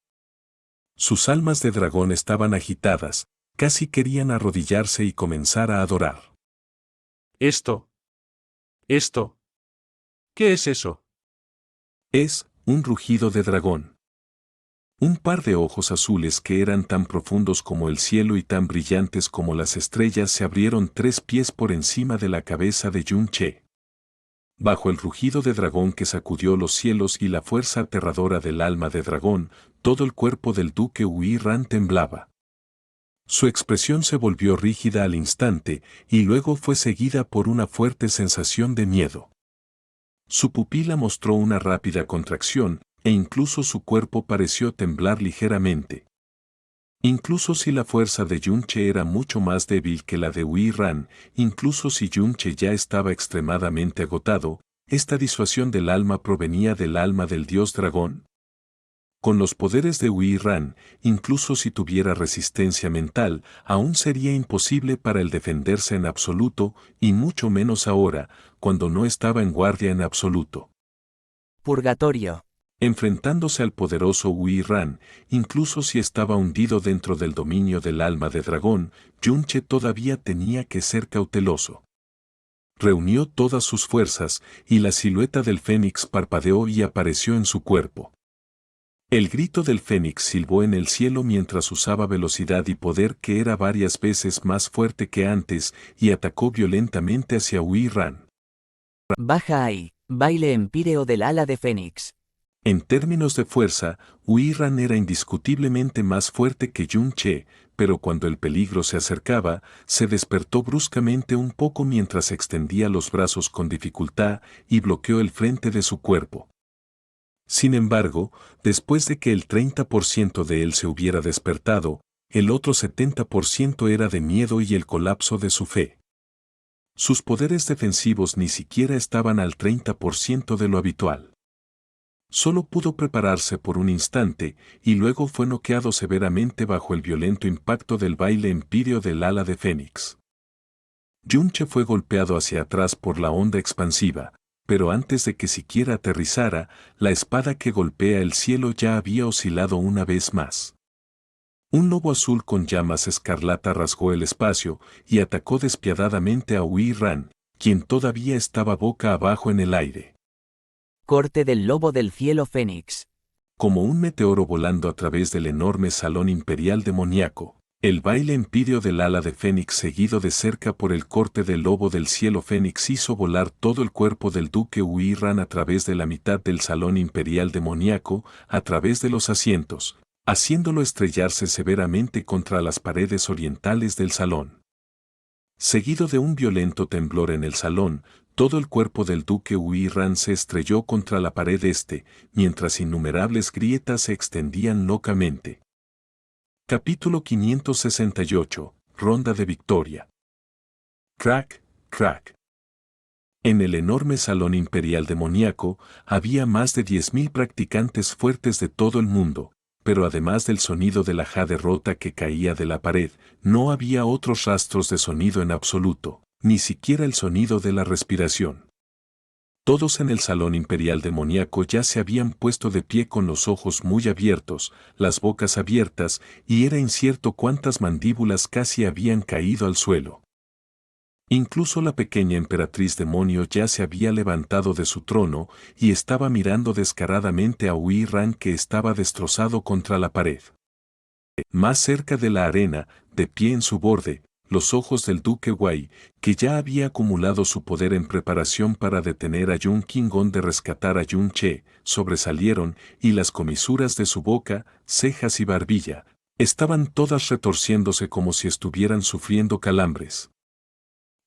S1: Sus almas de dragón estaban agitadas, casi querían arrodillarse y comenzar a adorar.
S3: Esto. ¿Qué es eso?
S1: Es un rugido de dragón. Un par de ojos azules que eran tan profundos como el cielo y tan brillantes como las estrellas se abrieron 3 pies por encima de la cabeza de Yunche. Bajo el rugido de dragón que sacudió los cielos y la fuerza aterradora del alma de dragón, todo el cuerpo del duque Ran temblaba. Su expresión se volvió rígida al instante y luego fue seguida por una fuerte sensación de miedo. Su pupila mostró una rápida contracción e incluso su cuerpo pareció temblar ligeramente. Incluso si la fuerza de Yunche era mucho más débil que la de Ran, incluso si Yunche ya estaba extremadamente agotado, ¿esta disuasión del alma provenía del alma del dios dragón? Con los poderes de Ran, incluso si tuviera resistencia mental, aún sería imposible para él defenderse en absoluto, y mucho menos ahora, cuando no estaba en guardia en absoluto.
S4: Purgatorio.
S1: enfrentándose al poderoso Ui Ran, incluso si estaba hundido dentro del dominio del alma de dragón, Yunche todavía tenía que ser cauteloso. Reunió todas sus fuerzas, y la silueta del fénix parpadeó y apareció en su cuerpo. El grito del fénix silbó en el cielo mientras usaba velocidad y poder que era varias veces más fuerte que antes, y atacó violentamente hacia Ui Ran.
S4: Baja ahí, baile empíreo del ala de Fénix.
S1: En términos de fuerza, Ui Ran era indiscutiblemente más fuerte que Yunche, pero cuando el peligro se acercaba, se despertó bruscamente un poco mientras extendía los brazos con dificultad y bloqueó el frente de su cuerpo. Sin embargo, después de que el 30% de él se hubiera despertado, el otro 70% era de miedo y el colapso de su fe. Sus poderes defensivos ni siquiera estaban al 30% de lo habitual. Solo pudo prepararse por un instante, y luego fue noqueado severamente bajo el violento impacto del baile empíreo del ala de Fénix. Yunche fue golpeado hacia atrás por la onda expansiva, pero antes de que siquiera aterrizara, la espada que golpea el cielo ya había oscilado una vez más. Un lobo azul con llamas escarlata rasgó el espacio y atacó despiadadamente a Ui Ran, quien todavía estaba boca abajo en el aire.
S4: Corte del lobo del cielo Fénix.
S1: Como un meteoro volando a través del enorme salón imperial demoníaco, el baile empíreo del ala de Fénix seguido de cerca por el corte del lobo del cielo Fénix hizo volar todo el cuerpo del duque Ui Ran a través de la mitad del salón imperial demoníaco, a través de los asientos, haciéndolo estrellarse severamente contra las paredes orientales del salón. Seguido de un violento temblor en el salón, todo el cuerpo del duque Ui Ran se estrelló contra la pared este, mientras innumerables grietas se extendían locamente. Capítulo 568, Ronda de Victoria. Crack, crack. En el enorme salón imperial demoníaco había más de 10.000 practicantes fuertes de todo el mundo, pero además del sonido de la jade rota que caía de la pared, no había otros rastros de sonido en absoluto, ni siquiera el sonido de la respiración. Todos en el salón imperial demoníaco ya se habían puesto de pie con los ojos muy abiertos, las bocas abiertas, y era incierto cuántas mandíbulas casi habían caído al suelo. Incluso la pequeña emperatriz demonio ya se había levantado de su trono y estaba mirando descaradamente a Ui Ran que estaba destrozado contra la pared. Más cerca de la arena, de pie en su borde, los ojos del duque Wei, que ya había acumulado su poder en preparación para detener a Yun Qingong de rescatar a Yun Che, sobresalieron, y las comisuras de su boca, cejas y barbilla, estaban todas retorciéndose como si estuvieran sufriendo calambres.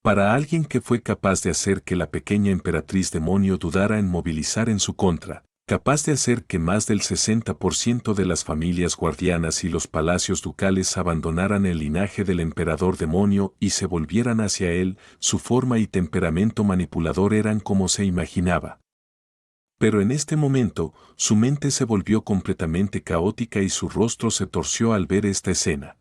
S1: Para alguien que fue capaz de hacer que la pequeña emperatriz demonio dudara en movilizar en su contra, capaz de hacer que más del 60% de las familias guardianas y los palacios ducales abandonaran el linaje del emperador demonio y se volvieran hacia él, su forma y temperamento manipulador eran como se imaginaba. Pero en este momento, su mente se volvió completamente caótica y su rostro se torció al ver esta escena.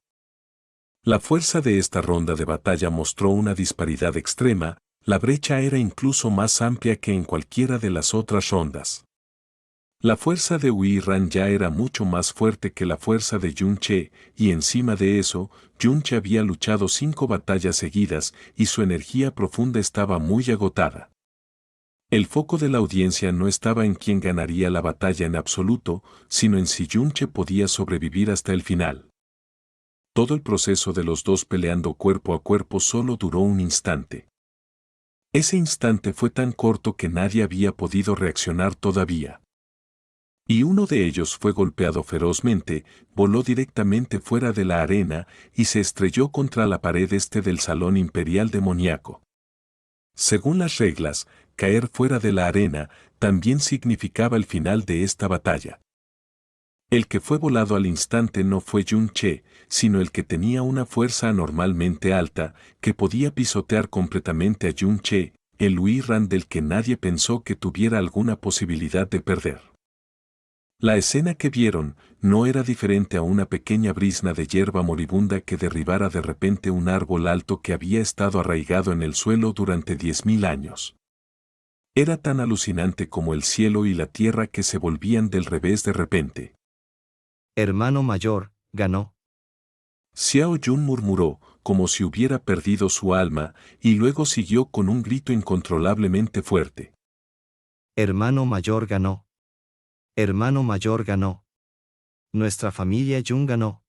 S1: La fuerza de esta ronda de batalla mostró una disparidad extrema, la brecha era incluso más amplia que en cualquiera de las otras rondas. La fuerza de Ui Ran ya era mucho más fuerte que la fuerza de Yun Che, y encima de eso, Yun Che había luchado 5 batallas seguidas y su energía profunda estaba muy agotada. El foco de la audiencia no estaba en quién ganaría la batalla en absoluto, sino en si Yun Che podía sobrevivir hasta el final. Todo el proceso de los dos peleando cuerpo a cuerpo solo duró un instante. Ese instante fue tan corto que nadie había podido reaccionar todavía. Y uno de ellos fue golpeado ferozmente, voló directamente fuera de la arena y se estrelló contra la pared este del salón imperial demoníaco. Según las reglas, caer fuera de la arena también significaba el final de esta batalla. El que fue volado al instante no fue Yun Che, sino el que tenía una fuerza anormalmente alta, que podía pisotear completamente a Yun Che, el Ui Ran del que nadie pensó que tuviera alguna posibilidad de perder. La escena que vieron no era diferente a una pequeña brizna de hierba moribunda que derribara de repente un árbol alto que había estado arraigado en el suelo durante 10.000 años. Era tan alucinante como el cielo y la tierra que se volvían del revés de repente.
S5: Hermano mayor, ganó.
S1: Xiao Jun murmuró, como si hubiera perdido su alma, y luego siguió con un grito incontrolablemente fuerte.
S5: Hermano mayor ganó. Hermano mayor ganó. Nuestra familia Jun ganó.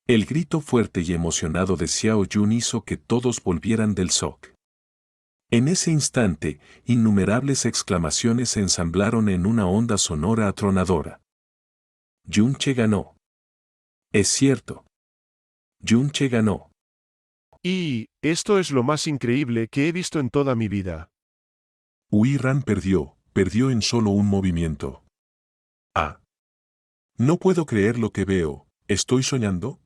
S1: El grito fuerte y emocionado de Xiao Jun hizo que todos volvieran del shock. En ese instante, innumerables exclamaciones se ensamblaron en una onda sonora atronadora. Yunche ganó. Es cierto. Yunche ganó.
S6: Y, esto es lo más increíble que he visto en toda mi vida.
S10: Uirran perdió en solo un movimiento. Ah. No puedo creer lo que veo, ¿estoy soñando?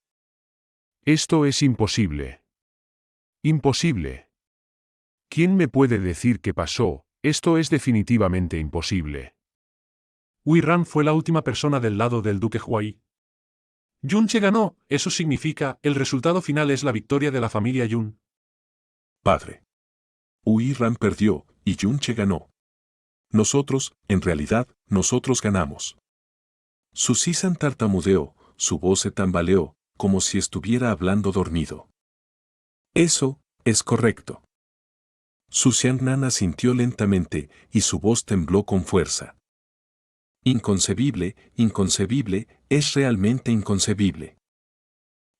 S6: Esto es imposible. Imposible. ¿Quién me puede decir qué pasó? Esto es definitivamente imposible.
S3: Uirran fue la última persona del lado del duque Huai. Yunche ganó, eso significa, el resultado final es la victoria de la familia Yun.
S10: Padre. Uirran perdió, y Yunche ganó. Nosotros, en realidad, nosotros ganamos. Susisan tartamudeó, su voz se tambaleó, como si estuviera hablando dormido. Eso, es correcto. Susian asintió lentamente, y su voz tembló con fuerza. Inconcebible, inconcebible, es realmente inconcebible.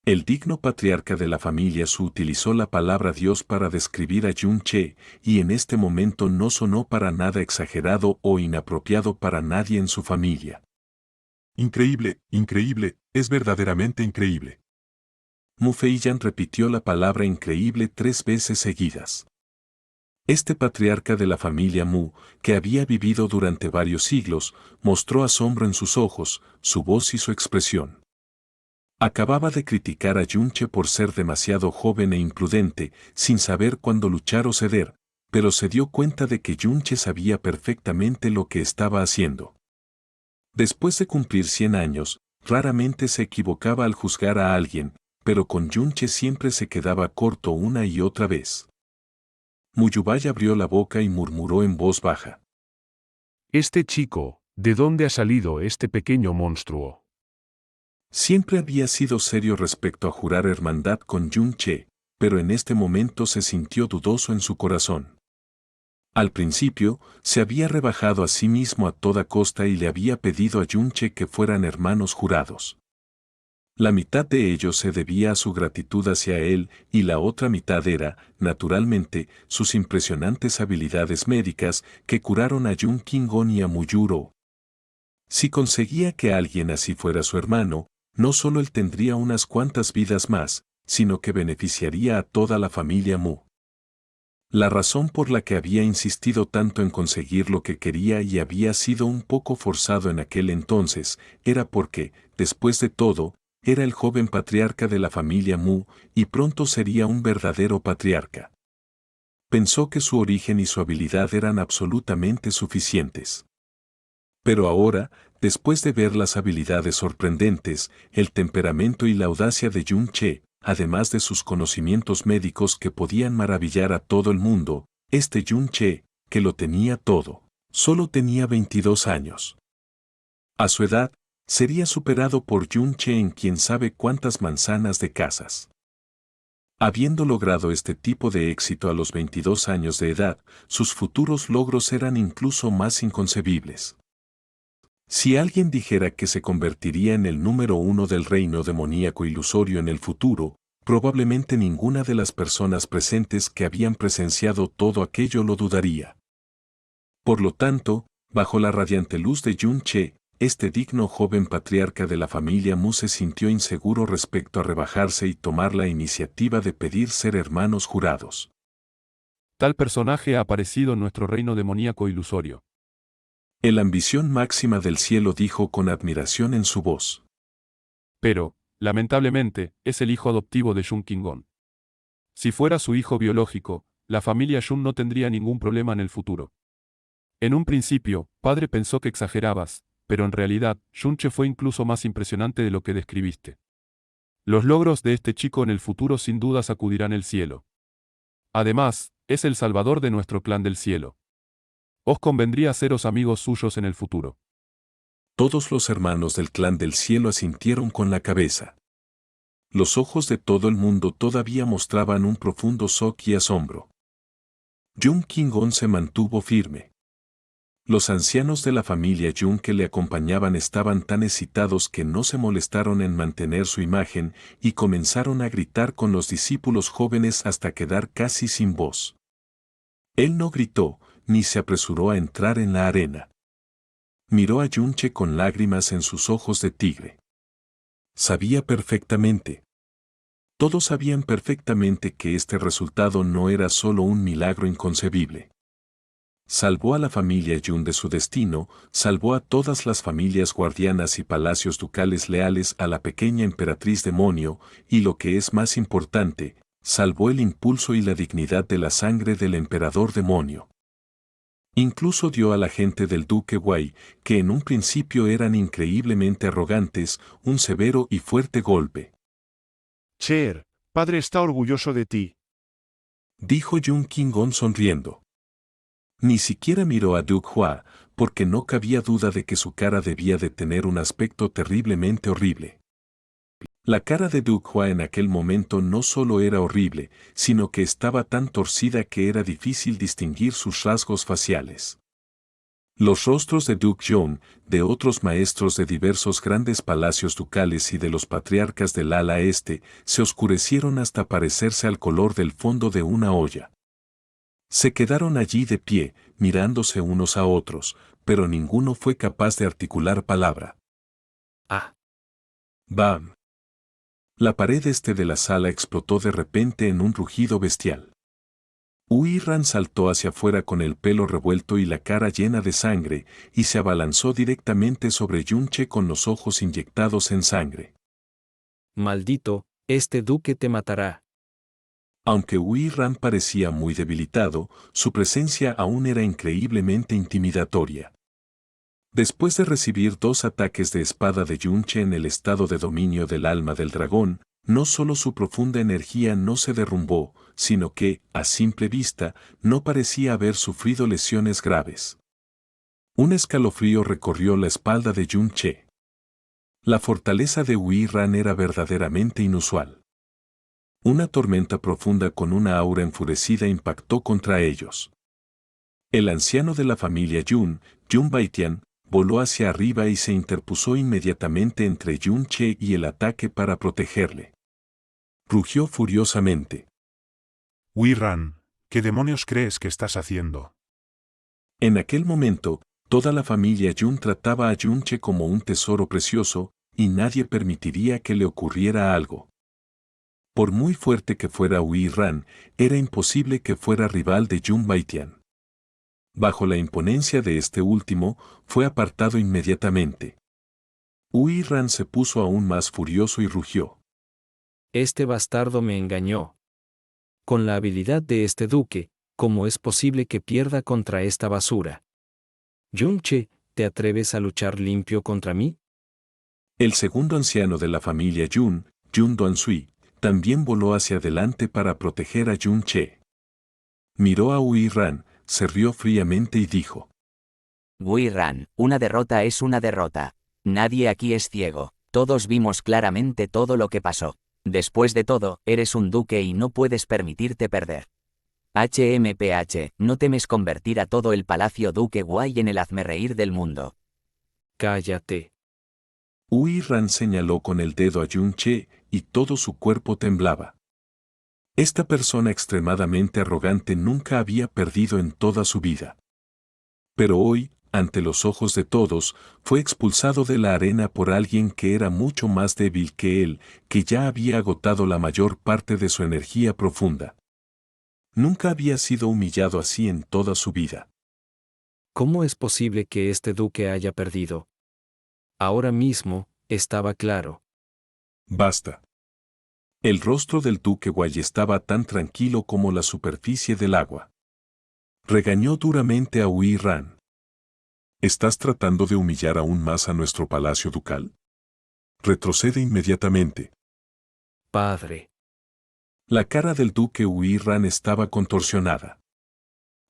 S10: El digno patriarca de la familia Su utilizó la palabra Dios para describir a Yunche, y en este momento no sonó para nada exagerado o inapropiado para nadie en su familia.
S8: Increíble, increíble, es verdaderamente increíble.
S1: Mu Feiyan repitió la palabra increíble 3 veces seguidas. Este patriarca de la familia Mu, que había vivido durante varios siglos, mostró asombro en sus ojos, su voz y su expresión. Acababa de criticar a Yunche por ser demasiado joven e imprudente, sin saber cuándo luchar o ceder, pero se dio cuenta de que Yunche sabía perfectamente lo que estaba haciendo. Después de cumplir 100 años, raramente se equivocaba al juzgar a alguien, pero con Yunche siempre se quedaba corto una y otra vez. Muyubai abrió la boca y murmuró en voz baja.
S6: Este chico, ¿de dónde ha salido este pequeño monstruo?
S1: Siempre había sido serio respecto a jurar hermandad con Yunche, pero en este momento se sintió dudoso en su corazón. Al principio, se había rebajado a sí mismo a toda costa y le había pedido a Yunche que fueran hermanos jurados. La mitad de ello se debía a su gratitud hacia él y la otra mitad era, naturalmente, sus impresionantes habilidades médicas que curaron a Yun Kingon y a Muyuro. Si conseguía que alguien así fuera su hermano, no solo él tendría unas cuantas vidas más, sino que beneficiaría a toda la familia Mu. La razón por la que había insistido tanto en conseguir lo que quería y había sido un poco forzado en aquel entonces, era porque, después de todo, era el joven patriarca de la familia Mu, y pronto sería un verdadero patriarca. Pensó que su origen y su habilidad eran absolutamente suficientes. Pero ahora, después de ver las habilidades sorprendentes, el temperamento y la audacia de Yunche, además de sus conocimientos médicos que podían maravillar a todo el mundo, este Yunche, que lo tenía todo, solo tenía 22 años. A su edad, sería superado por Yunche en quién sabe cuántas manzanas de casas. Habiendo logrado este tipo de éxito a los 22 años de edad, sus futuros logros eran incluso más inconcebibles. Si alguien dijera que se convertiría en el número 1 del reino demoníaco ilusorio en el futuro, probablemente ninguna de las personas presentes que habían presenciado todo aquello lo dudaría. Por lo tanto, bajo la radiante luz de Yunche, este digno joven patriarca de la familia Mu se sintió inseguro respecto a rebajarse y tomar la iniciativa de pedir ser hermanos jurados.
S8: Tal personaje ha aparecido en nuestro reino demoníaco ilusorio.
S1: El ambición máxima del cielo dijo con admiración en su voz.
S8: Pero, lamentablemente, es el hijo adoptivo de Yun Kingon. Si fuera su hijo biológico, la familia Yun no tendría ningún problema en el futuro. En un principio, padre pensó que exagerabas, pero en realidad, Yunche fue incluso más impresionante de lo que describiste. Los logros de este chico en el futuro sin duda sacudirán el cielo. Además, es el salvador de nuestro clan del cielo. Os convendría haceros amigos suyos en el futuro.
S1: Todos los hermanos del clan del cielo asintieron con la cabeza. Los ojos de todo el mundo todavía mostraban un profundo shock y asombro. Jung King-on se mantuvo firme. Los ancianos de la familia Jung que le acompañaban estaban tan excitados que no se molestaron en mantener su imagen y comenzaron a gritar con los discípulos jóvenes hasta quedar casi sin voz. Él no gritó, ni se apresuró a entrar en la arena. Miró a Yunche con lágrimas en sus ojos de tigre. Sabía perfectamente. Todos sabían perfectamente que este resultado no era solo un milagro inconcebible. Salvó a la familia Yun de su destino, salvó a todas las familias guardianas y palacios ducales leales a la pequeña emperatriz demonio, y lo que es más importante, salvó el impulso y la dignidad de la sangre del emperador demonio. Incluso dio a la gente del duque Wei, que en un principio eran increíblemente arrogantes, un severo y fuerte golpe.
S6: Cher, padre está orgulloso de ti.
S1: Dijo Jung King-on sonriendo. Ni siquiera miró a Duke Hua, porque no cabía duda de que su cara debía de tener un aspecto terriblemente horrible. La cara de Duke Hua en aquel momento no solo era horrible, sino que estaba tan torcida que era difícil distinguir sus rasgos faciales. Los rostros de Duke Jong, de otros maestros de diversos grandes palacios ducales y de los patriarcas del ala este, se oscurecieron hasta parecerse al color del fondo de una olla. Se quedaron allí de pie, mirándose unos a otros, pero ninguno fue capaz de articular palabra.
S2: ¡Ah!
S1: ¡Bam! La pared este de la sala explotó de repente en un rugido bestial. Ran saltó hacia afuera con el pelo revuelto y la cara llena de sangre, y se abalanzó directamente sobre Yunche con los ojos inyectados en sangre.
S2: Maldito, este duque te matará.
S1: Aunque Ran parecía muy debilitado, su presencia aún era increíblemente intimidatoria. Después de recibir 2 ataques de espada de Yunche en el estado de dominio del alma del dragón, no solo su profunda energía no se derrumbó, sino que, a simple vista, no parecía haber sufrido lesiones graves. Un escalofrío recorrió la espalda de Yunche. La fortaleza de Ran era verdaderamente inusual. Una tormenta profunda con una aura enfurecida impactó contra ellos. El anciano de la familia Yun Baitian, voló hacia arriba y se interpuso inmediatamente entre Yunche y el ataque para protegerle. Rugió furiosamente.
S6: Ran, ¿qué demonios crees que estás haciendo?
S1: En aquel momento, toda la familia Yun trataba a Yunche como un tesoro precioso, y nadie permitiría que le ocurriera algo. Por muy fuerte que fuera Ran, era imposible que fuera rival de Yun Baitian. Bajo la imponencia de este último, fue apartado inmediatamente. Ran se puso aún más furioso y rugió.
S2: Este bastardo me engañó. Con la habilidad de este duque, ¿cómo es posible que pierda contra esta basura? Yunche, ¿te atreves a luchar limpio contra mí?
S1: El segundo anciano de la familia Yun Duansui, también voló hacia adelante para proteger a Yunche. Miró a Ran, se rió fríamente y dijo:
S4: Ran, una derrota es una derrota. Nadie aquí es ciego. Todos vimos claramente todo lo que pasó. Después de todo, eres un duque y no puedes permitirte perder. HMPH, no temes convertir a todo el palacio Duque Wai en el hazmerreír del mundo.
S2: Cállate.
S1: Ran señaló con el dedo a Yunche, y todo su cuerpo temblaba. Esta persona extremadamente arrogante nunca había perdido en toda su vida. Pero hoy, ante los ojos de todos, fue expulsado de la arena por alguien que era mucho más débil que él, que ya había agotado la mayor parte de su energía profunda. Nunca había sido humillado así en toda su vida.
S2: ¿Cómo es posible que este duque haya perdido? Ahora mismo, estaba claro.
S1: Basta. El rostro del duque Wai estaba tan tranquilo como la superficie del agua. Regañó duramente a Ran. ¿Estás tratando de humillar aún más a nuestro palacio ducal? Retrocede inmediatamente.
S2: Padre.
S1: La cara del duque Ran estaba contorsionada.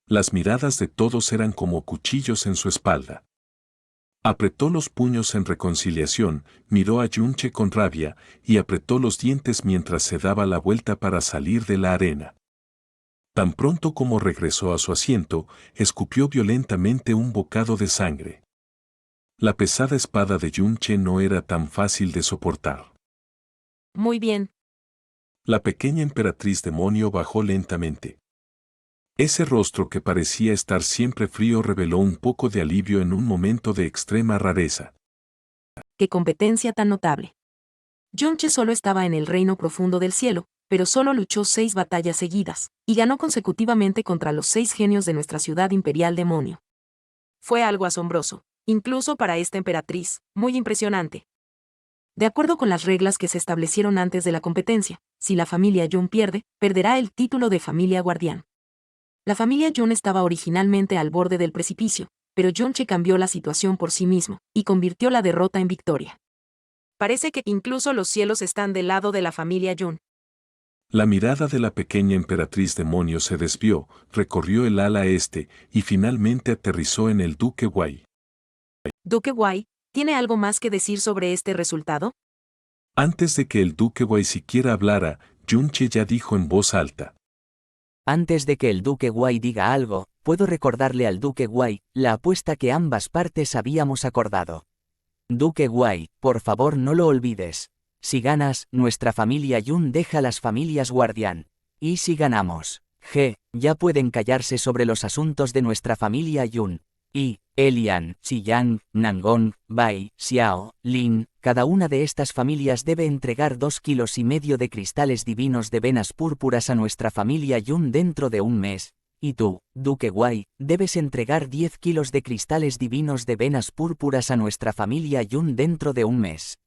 S1: Las miradas de todos eran como cuchillos en su espalda. Apretó los puños en reconciliación, miró a Yunche con rabia y apretó los dientes mientras se daba la vuelta para salir de la arena. Tan pronto como regresó a su asiento, escupió violentamente un bocado de sangre. La pesada espada de Yunche no era tan fácil de soportar.
S7: Muy bien.
S1: La pequeña emperatriz demonio bajó lentamente. Ese rostro que parecía estar siempre frío reveló un poco de alivio en un momento de extrema rareza.
S7: ¡Qué competencia tan notable! Yunche solo estaba en el reino profundo del cielo, pero solo luchó 6 batallas seguidas, y ganó consecutivamente contra los 6 genios de nuestra ciudad imperial demonio. Fue algo asombroso, incluso para esta emperatriz, muy impresionante. De acuerdo con las reglas que se establecieron antes de la competencia, si la familia Yun pierde, perderá el título de familia guardián. La familia Yun estaba originalmente al borde del precipicio, pero Yunche cambió la situación por sí mismo, y convirtió la derrota en victoria. Parece que incluso los cielos están del lado de la familia Yun.
S1: La mirada de la pequeña emperatriz demonio se desvió, recorrió el ala este y finalmente aterrizó en el Duque Wai.
S7: ¿Duque Wai tiene algo más que decir sobre este resultado?
S1: Antes de que el Duque Wai siquiera hablara, Yunche ya dijo en voz alta.
S4: Antes de que el Duque Wai diga algo, puedo recordarle al Duque Wai la apuesta que ambas partes habíamos acordado. Duque Wai, por favor no lo olvides. Si ganas, nuestra familia Yun deja las familias guardián. Y si ganamos, ya pueden callarse sobre los asuntos de nuestra familia Yun. Y, Elian, Xiyang, Nangong, Bai, Xiao, Lin, cada una de estas familias debe entregar 2,5 kilos de cristales divinos de venas púrpuras a nuestra familia Yun dentro de un mes. Y tú, Duque Wai, debes entregar 10 kilos de cristales divinos de venas púrpuras a nuestra familia Yun dentro de un mes.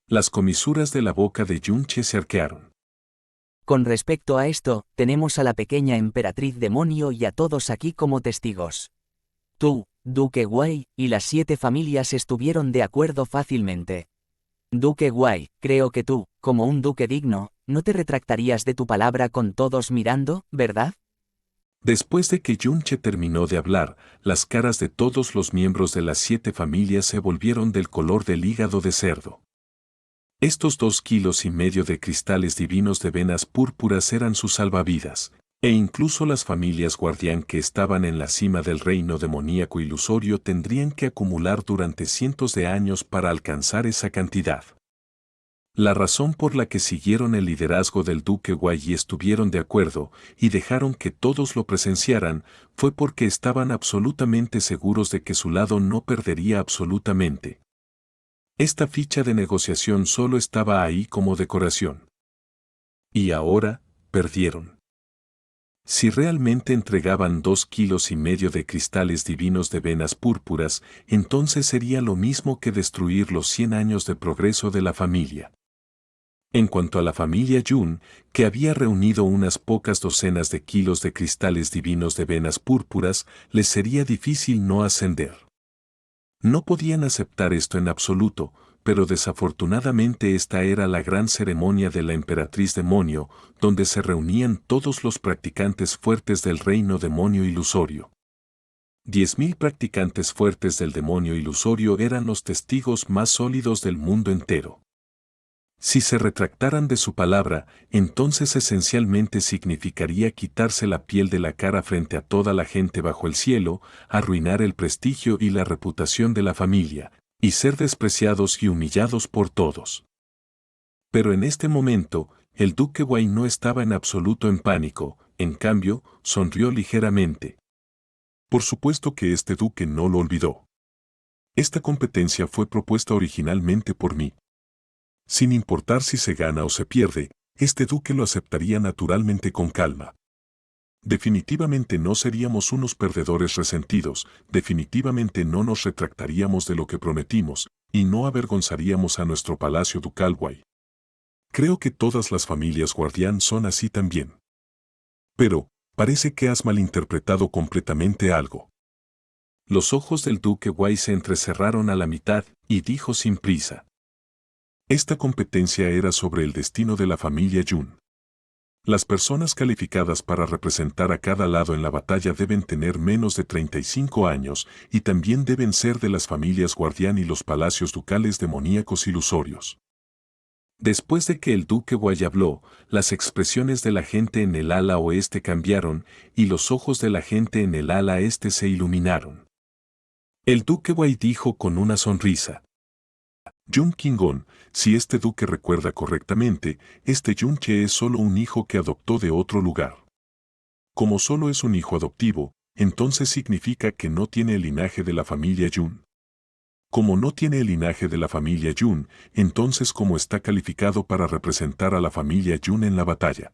S1: Las comisuras de la boca de Yunche se arquearon.
S4: Con respecto a esto, tenemos a la pequeña emperatriz demonio y a todos aquí como testigos. Tú, Duque Wai, y las 7 familias estuvieron de acuerdo fácilmente. Duque Wai, creo que tú, como un duque digno, no te retractarías de tu palabra con todos mirando, ¿verdad?
S1: Después de que Yunche terminó de hablar, las caras de todos los miembros de las 7 familias se volvieron del color del hígado de cerdo. Estos 2,5 kilos de cristales divinos de venas púrpuras eran sus salvavidas, e incluso las familias guardián que estaban en la cima del reino demoníaco ilusorio tendrían que acumular durante cientos de años para alcanzar esa cantidad. La razón por la que siguieron el liderazgo del Duque Wai y estuvieron de acuerdo y dejaron que todos lo presenciaran fue porque estaban absolutamente seguros de que su lado no perdería absolutamente. Esta ficha de negociación solo estaba ahí como decoración. Y ahora, perdieron. Si realmente entregaban 2,5 kilos de cristales divinos de venas púrpuras, entonces sería lo mismo que destruir los 100 años de progreso de la familia. En cuanto a la familia Yun, que había reunido unas pocas docenas de kilos de cristales divinos de venas púrpuras, les sería difícil no ascender. No podían aceptar esto en absoluto, pero desafortunadamente esta era la gran ceremonia de la emperatriz demonio, donde se reunían todos los practicantes fuertes del reino demonio ilusorio. 10,000 practicantes fuertes del demonio ilusorio eran los testigos más sólidos del mundo entero. Si se retractaran de su palabra, entonces esencialmente significaría quitarse la piel de la cara frente a toda la gente bajo el cielo, arruinar el prestigio y la reputación de la familia, y ser despreciados y humillados por todos. Pero en este momento, el Duque Wai no estaba en absoluto en pánico, en cambio, sonrió ligeramente. Por supuesto que este duque no lo olvidó. Esta competencia fue propuesta originalmente por mí. Sin importar si se gana o se pierde, este duque lo aceptaría naturalmente con calma. Definitivamente no seríamos unos perdedores resentidos, definitivamente no nos retractaríamos de lo que prometimos, y no avergonzaríamos a nuestro palacio ducal Wai. Creo que todas las familias guardián son así también. Pero, parece que has malinterpretado completamente algo. Los ojos del Duque Wai se entrecerraron a la mitad, y dijo sin prisa. Esta competencia era sobre el destino de la familia Yun. Las personas calificadas para representar a cada lado en la batalla deben tener menos de 35 años y también deben ser de las familias guardián y los palacios ducales demoníacos ilusorios. Después de que el duque Wai habló, las expresiones de la gente en el ala oeste cambiaron y los ojos de la gente en el ala este se iluminaron. El duque Wai dijo con una sonrisa: Yun Qingong, si este duque recuerda correctamente, este Yunche es solo un hijo que adoptó de otro lugar. Como solo es un hijo adoptivo, entonces significa que no tiene el linaje de la familia Yun. Como no tiene el linaje de la familia Yun, entonces ¿cómo está calificado para representar a la familia Yun en la batalla?